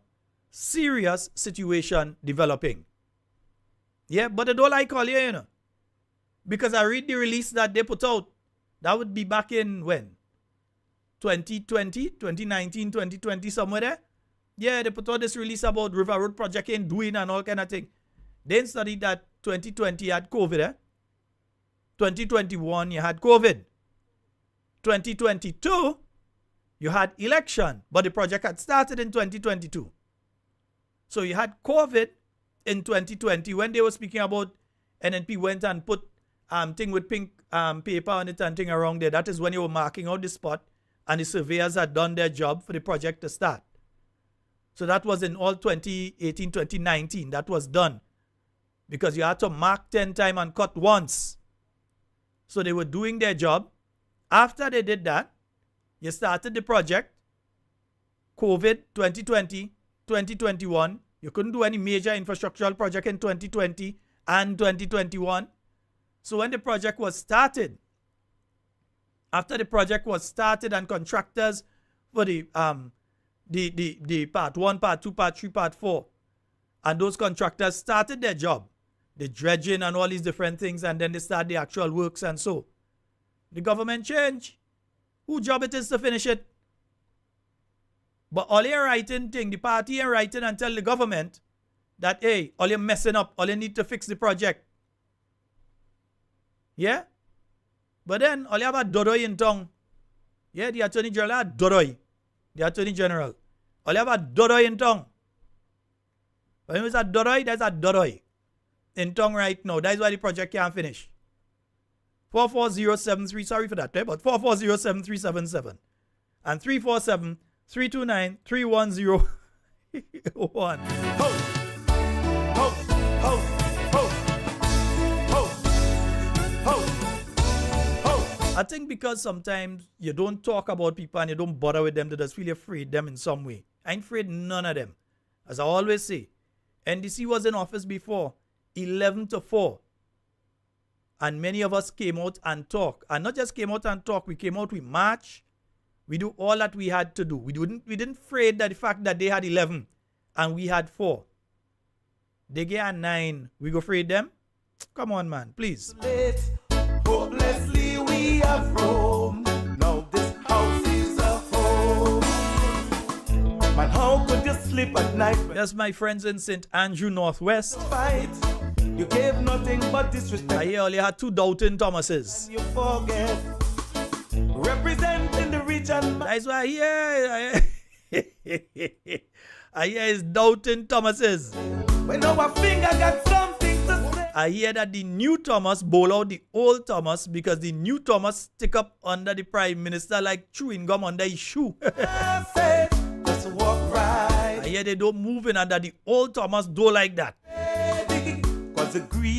serious situation developing. Yeah, but they don't like all here, you know. Because I read the release that they put out. That would be back in when? 2020, 2019, 2020, somewhere there. Yeah, they put out this release about River Road Project in doing and all kind of thing. They studied that 2020 had COVID, 2021 you had COVID. 2022 you had election, but the project had started in 2022. So you had COVID in 2020 when they were speaking about NNP went and put thing with pink paper on it and thing around there. That is when you were marking out the spot and the surveyors had done their job for the project to start. So that was in all 2018, 2019. That was done. Because you had to mark 10 times and cut once. So they were doing their job. After they did that, you started the project. COVID 2020, 2021. You couldn't do any major infrastructural project in 2020 and 2021. So when the project was started, after the project was started and contractors for the part 1, part 2, part 3, part 4, and those contractors started their job, the dredging and all these different things, and then they start the actual works and so. The government changed. Whose job it is to finish it? But all you're writing thing, the party ain't writing and tell the government that, hey, all you're messing up, all you need to fix the project. Yeah? But then, all you have a Dodoi in tongue. Yeah, the Attorney General had Dodoi. The Attorney General. All you have a Dodoi in tongue. When there's a Dodoi, there's a Dodoi in tongue right now. That is why the project can't finish. 44073, sorry for that, but 4407377 and 347-329-3101. I think because sometimes you don't talk about people and you don't bother with them, they just feel afraid of them in some way. I ain't afraid none of them. As I always say, NDC was in office before, 11-4. And many of us came out and talked. And not just came out and talk, we came out, we march. We do all that we had to do. We didn't afraid that the fact that they had 11 and we had 4. They get 9. We go afraid them? Come on, man, please. Hopelessly we have roamed. Now this house is a home. sleep at night. Yes, my friends in St. Andrew, Northwest. Fight. You gave nothing but disrespect. I hear only had 2 Doubting Thomases. You forget. Representing the region. That's why I hear it's Doubting Thomases. When our finger got something to say. I hear that the new Thomas bowl out the old Thomas because the new Thomas stick up under the Prime Minister like chewing gum under his shoe. Just walk right. I hear they don't move in under the old Thomas do like that.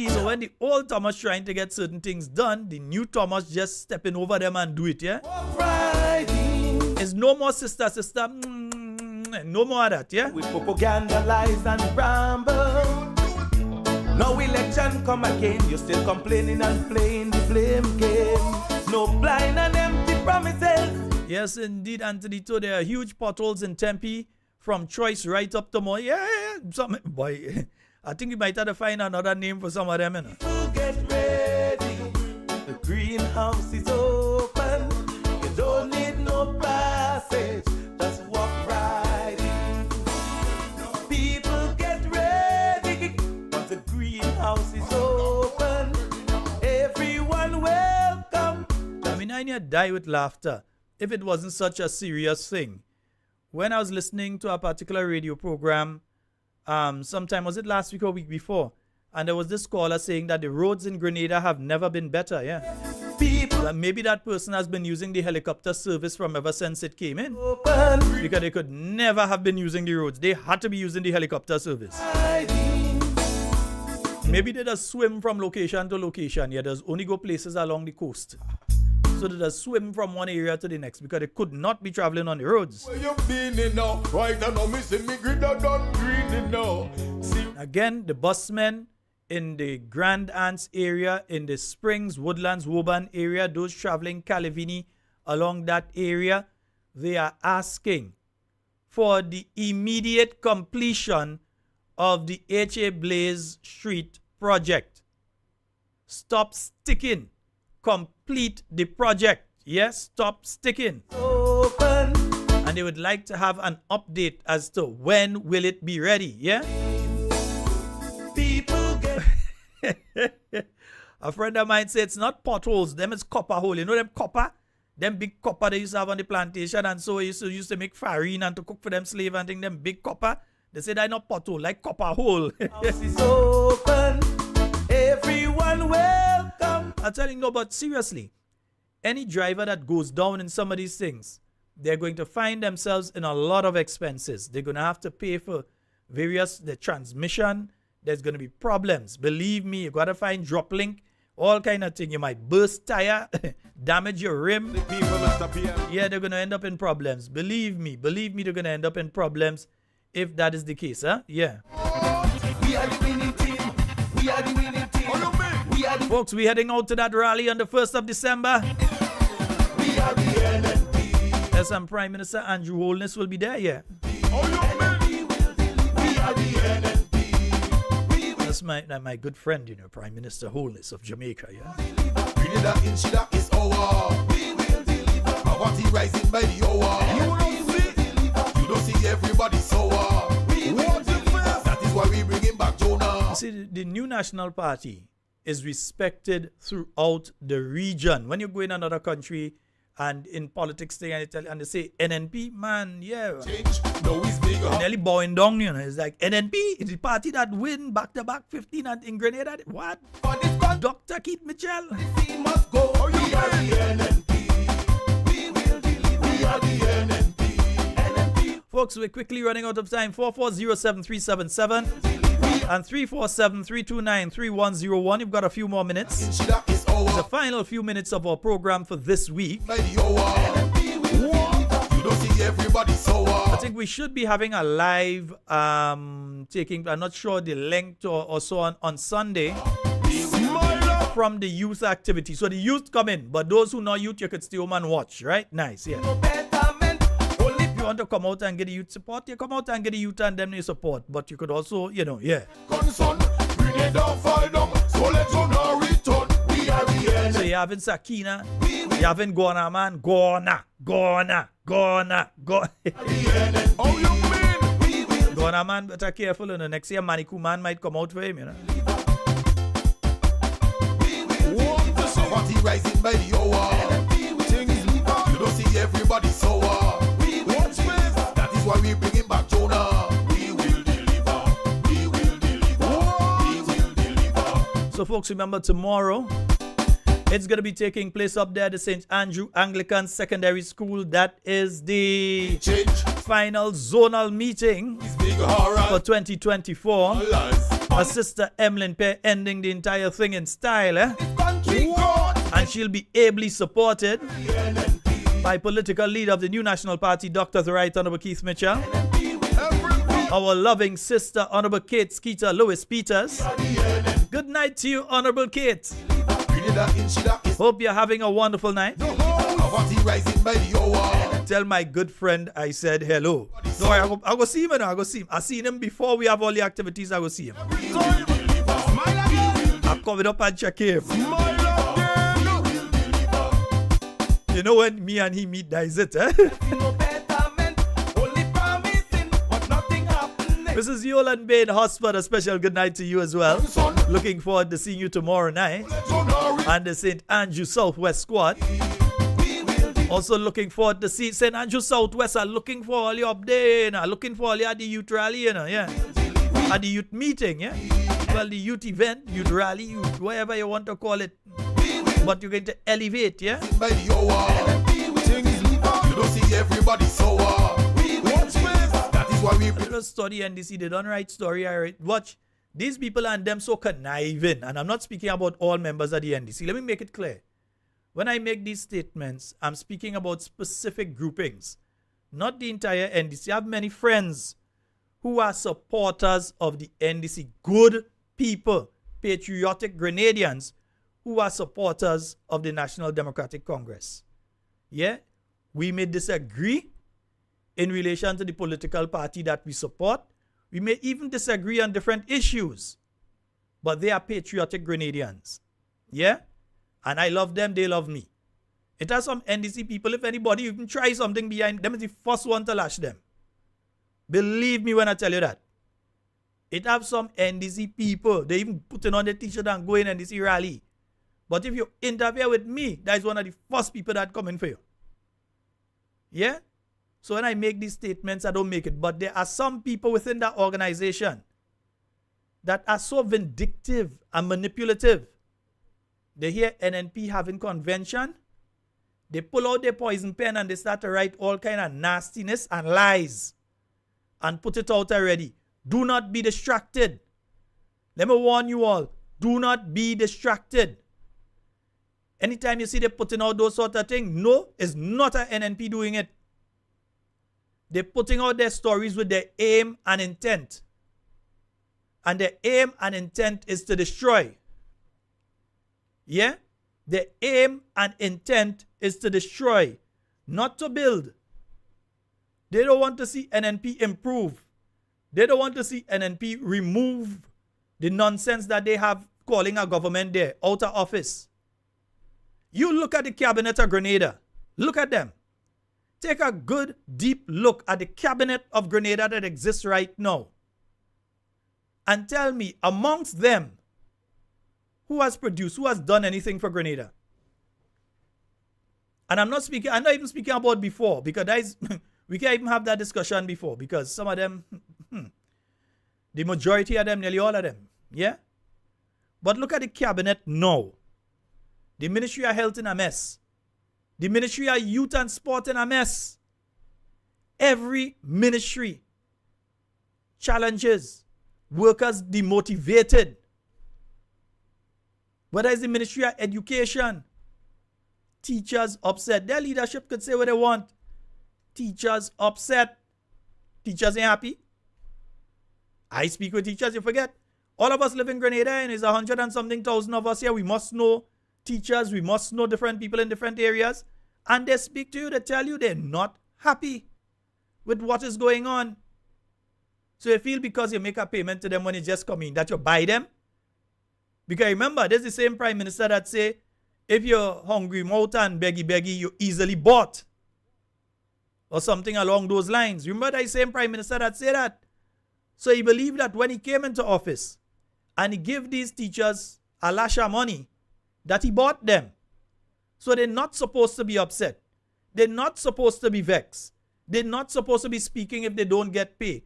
So when the old Thomas trying to get certain things done, the new Thomas just stepping over them and do it, yeah? It's no more sister, no more of that, yeah? With propaganda, lies and ramble. No election come again, you're still complaining and playing the blame game. No blind and empty promises. Yes, indeed, Anthony. So there are huge potholes in Tempe from Choice right up to more. Yeah. Some boy. I think you might have to find another name for some of them, you know. Get ready. The greenhouse is open. You don't need no passage. Just walk right in. People get ready. Cause the greenhouse is open. Everyone welcome. I mean, I need die with laughter if it wasn't such a serious thing. When I was listening to a particular radio program, sometime, was it last week or week before? And there was this caller saying that the roads in Grenada have never been better, yeah. Maybe that person has been using the helicopter service from ever since it came in. Because they could never have been using the roads. They had to be using the helicopter service. Maybe they just swim from location to location. Yeah, there's only go places along the coast. So they just swim from one area to the next because they could not be traveling on the roads. Where you been in now? Right now, missing me green done green now. Again, the busmen in the Grand Anse area, in the Springs, Woodlands, Woburn area, those traveling Calivini along that area, they are asking for the immediate completion of the H.A. Blaze Street project. Stop sticking. Complete the project. Yes, stop sticking. Open. And they would like to have an update as to when will it be ready, yeah? People get... A friend of mine said it's not potholes, them it's copper hole. You know them copper? Them big copper they used to have on the plantation, and so used to make farine and to cook for them slave and thing, them big copper. They say they're not pothole, like copper hole. House is open. Everyone welcome. I'm telling you, no, but seriously, any driver that goes down in some of these things, they're going to find themselves in a lot of expenses. They're going to have to pay for the transmission. There's going to be problems. Believe me, you got to find drop link, all kind of thing. You might burst tire, damage your rim. Yeah, they're going to end up in problems. Believe me, they're going to end up in problems if that is the case, huh? Yeah. We are the winning team. We are the winning team. Folks, we're heading out to that rally on the 1st of December. We are the NNP. Yes, and Prime Minister Andrew Holness will be there, yeah. NNP will deliver. We are the NNP. That's my good friend, you know, Prime Minister Holness of Jamaica, yeah. Grenada in Shida is our. We will deliver. Poverty rising by the hour. You don't see everybody sour. That is why we bringing back Jonah. You see, the new National Party is respected throughout the region. When you go in another country and in politics thing and they say NNP, man, yeah. Change, no, it's bigger. Nearly bowing down, you know. It's like NNP is the party that win back-to-back 15 and in Grenada. What? Dr. Keith Mitchell. We must go. Oh, we are the NNP. We will deliver. We are the NNP. Folks, we're quickly running out of time. 4407377 and 347-329-3101. You've got a few more minutes. It's the final few minutes of our program for this week. You don't see everybody sour. I think we should be having a live taking, I'm not sure the length or so on Sunday from the youth activity. So the youth come in, but those who not youth, you could stay home and watch, right? Nice, yeah. If you want to come out and get the youth support, you come out and get the youth and them they support. But you could also, you know, yeah. Concern, bring it down, fall down, so let you know return. We are the NNP. So you having Sakina, you having Gona, man. Gona. How you mean? Gonna man better careful, and the next year Manikou man might come out for him, you know. Poverty rising by the hour. You don't see everybody sour. That is why we bringing back Jonah. We will deliver. We will deliver. We will deliver. So folks, remember tomorrow, it's going to be taking place up there at the St. Andrew Anglican Secondary School. That is the final zonal meeting for 2024. Our sister Emlyn Pear ending the entire thing in style, and she'll be ably supported by political leader of the New National Party, Dr. the Right Honorable Keith Mitchell, our loving sister, Honorable Kate Skeeter Lewis Peters. Good night to you, Honorable Kate. Hope you're having a wonderful night. Tell my good friend I said hello. No, I go see him now. I go see him. I seen him before we have all the activities. I go see him. I'm coming up and check him. You know when me and he meet, that is it, eh? Mrs. Yolan Bain Hotspur, a special good night to you as well. Looking forward to seeing you tomorrow night. And the St. Andrew Southwest squad. Also looking forward to see St. Andrew Southwest are looking for all you up there, you know. Looking for all you at the youth rally, you know, yeah. At the youth meeting, yeah. Well, the youth event, youth rally, youth, whatever you want to call it. But you're going to elevate, yeah? You don't see everybody sour. That is why we study NDC. They don't write story. I write. Watch. These people and them so conniving. And I'm not speaking about all members of the NDC. Let me make it clear. When I make these statements, I'm speaking about specific groupings, not the entire NDC. I have many friends who are supporters of the NDC. Good people, patriotic Grenadians who are supporters of the National Democratic Congress. Yeah? We may disagree in relation to the political party that we support. We may even disagree on different issues. But they are patriotic Grenadians. Yeah? And I love them, they love me. It has some NDC people, if anybody even try something behind them, is the first one to lash them. Believe me when I tell you that. It have some NDC people, they even putting on the t-shirt and going NDC rally. But if you interfere with me, that is one of the first people that come in for you. Yeah? So when I make these statements, I don't make it. But there are some people within that organization that are so vindictive and manipulative. They hear NNP having convention, they pull out their poison pen and they start to write all kind of nastiness and lies and put it out already. Do not be distracted. Let me warn you all, do not be distracted. Anytime you see them putting out those sort of things, no, it's not an NNP doing it. They're putting out their stories with their aim and intent. And their aim and intent is to destroy. Yeah? The aim and intent is to destroy, not to build. They don't want to see NNP improve. They don't want to see NNP remove the nonsense that they have calling a government there, out of office. You look at the cabinet of Grenada. Look at them. Take a good, deep look at the cabinet of Grenada that exists right now. And tell me, amongst them, who has produced, who has done anything for Grenada? And I'm not even speaking about before, because that is, we can't even have that discussion before, because some of them, the majority of them, nearly all of them, yeah? But look at the cabinet now. The Ministry of Health in a mess. The Ministry of Youth and Sport in a mess. Every ministry challenges, workers demotivated. Whether it's the Ministry of Education, teachers upset. Their leadership could say what they want. Teachers upset. Teachers ain't happy. I speak with teachers, you forget. All of us live in Grenada and there's 100 and something thousand of us here. We must know teachers. We must know different people in different areas. And they speak to you, they tell you they're not happy with what is going on. So you feel because you make a payment to them when you just come in, that you buy them? Because remember, there's the same prime minister that say, if you're hungry mouth and beggy, you're easily bought. Or something along those lines. Remember that same prime minister that say that? So he believed that when he came into office and he gave these teachers a lash of money, that he bought them. So they're not supposed to be upset. They're not supposed to be vexed. They're not supposed to be speaking if they don't get paid.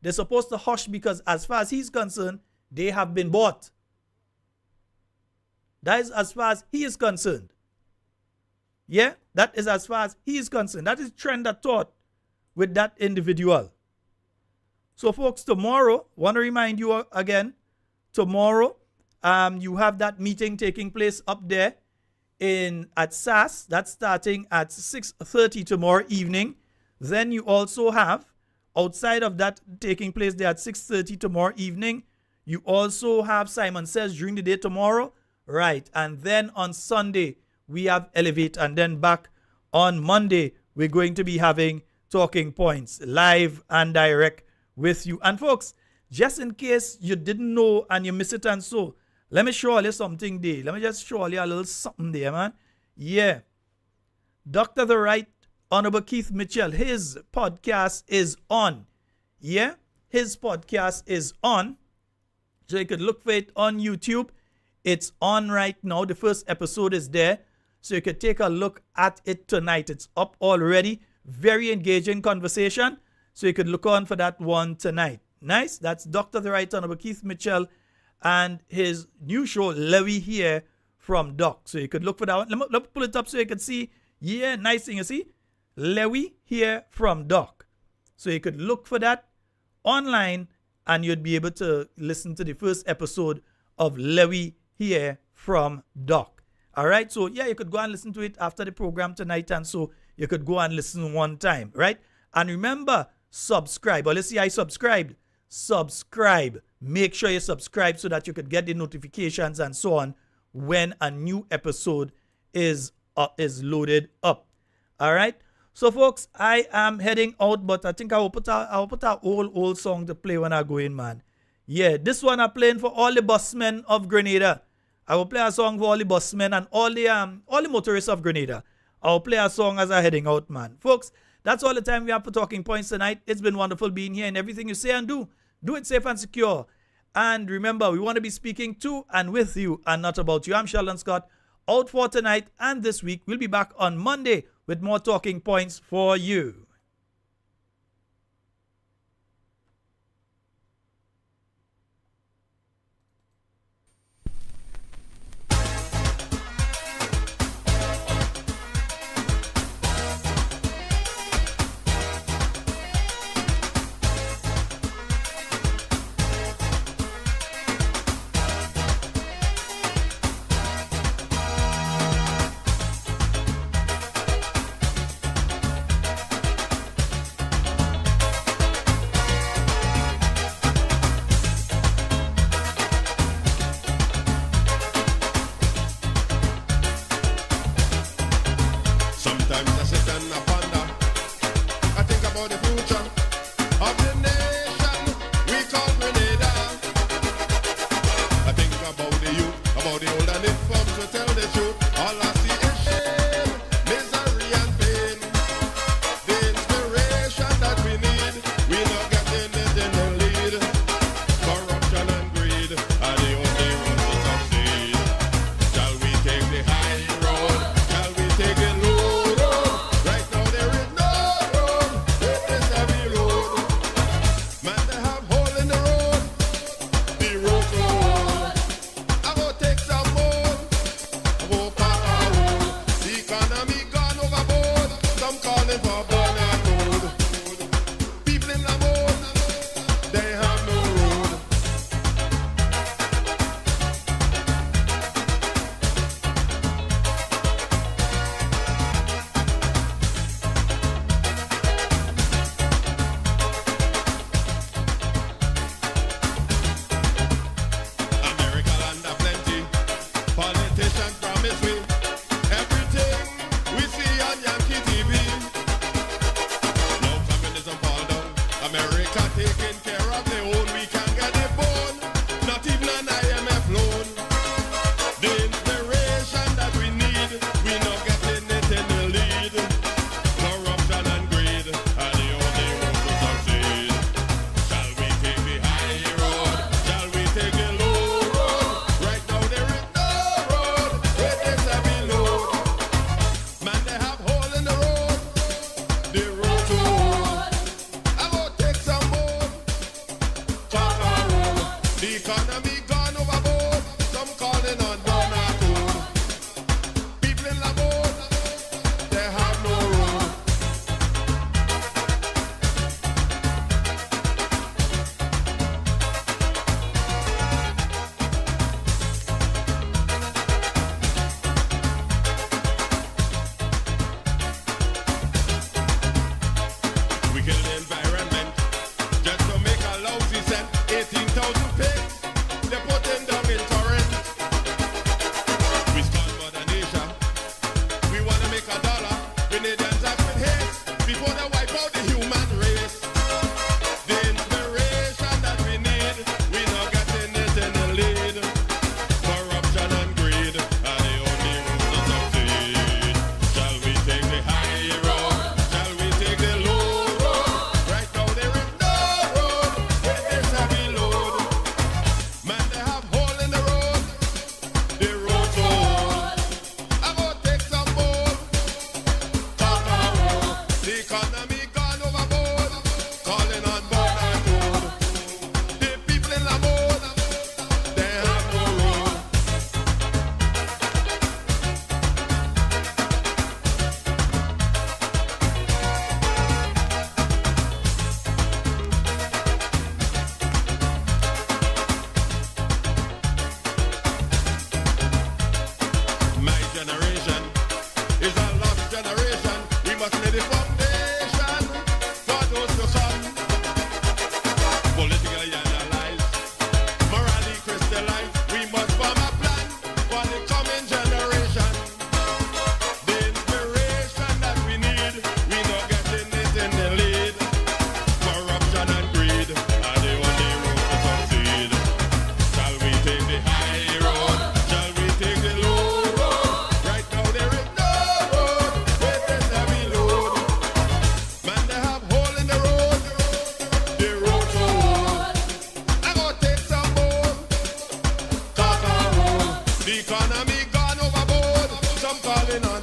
They're supposed to hush because as far as he's concerned, they have been bought. That is as far as he is concerned. Yeah, that is as far as he is concerned. That is trend of thought with that individual. So folks, tomorrow, want to remind you again, tomorrow, you have that meeting taking place up there at SAS. That's starting at 6:30 tomorrow evening. Then you also have, outside of that taking place there at 6:30 tomorrow evening, you also have Simon Says during the day tomorrow. Right. And then on Sunday, we have Elevate. And then back on Monday, we're going to be having Talking Points live and direct with you. And folks, just in case you didn't know and you miss it and so, let me show you something there. Let me just show you a little something there, man. Yeah. Dr. The Right Honorable Keith Mitchell, his podcast is on. Yeah. His podcast is on. So you could look for it on YouTube. It's on right now. The first episode is there. So you could take a look at it tonight. It's up already. Very engaging conversation. So you could look on for that one tonight. Nice. That's Dr. The Right Honorable Keith Mitchell and his new show, Lewy Here from Doc. So you could look for that one. Let me pull it up so you can see. Yeah, nice thing. You see? Lewy Here from Doc. So you could look for that online and you'd be able to listen to the first episode of Lewy Here from Doc. All right. So yeah, you could go and listen to it after the program tonight. And so you could go and listen one time. Right. And remember, subscribe. Or let's see, I subscribed. Subscribe. Make sure you subscribe so that you could get the notifications and so on when a new episode is loaded up. All right. So folks, I am heading out, but I think I will put a old song to play when I go in, man. Yeah, this one I'm playing for all the busmen of Grenada. I will play a song for all the busmen and all the motorists of Grenada. I will play a song as I'm heading out, man. Folks, that's all the time we have for Talking Points tonight. It's been wonderful being here, and everything you say and do it safe and secure. And remember, we want to be speaking to and with you and not about you. I'm Sheldon Scott, out for tonight and this week. We'll be back on Monday with more Talking Points for you. Take the generation is a lost generation. We must lay the foundation for those to come. Politically analyzed, morally crystallized. We must form a plan for the coming generation. The inspiration that we need, we not getting it in the lead. Corruption and greed are the only road to succeed. Shall we take the high road? Shall we take the low road? Right now there is no road with this heavy load. Man, they have hole in the road. The road so road. I gonna take some more. Talk a road. The economy gone overboard. Some calling on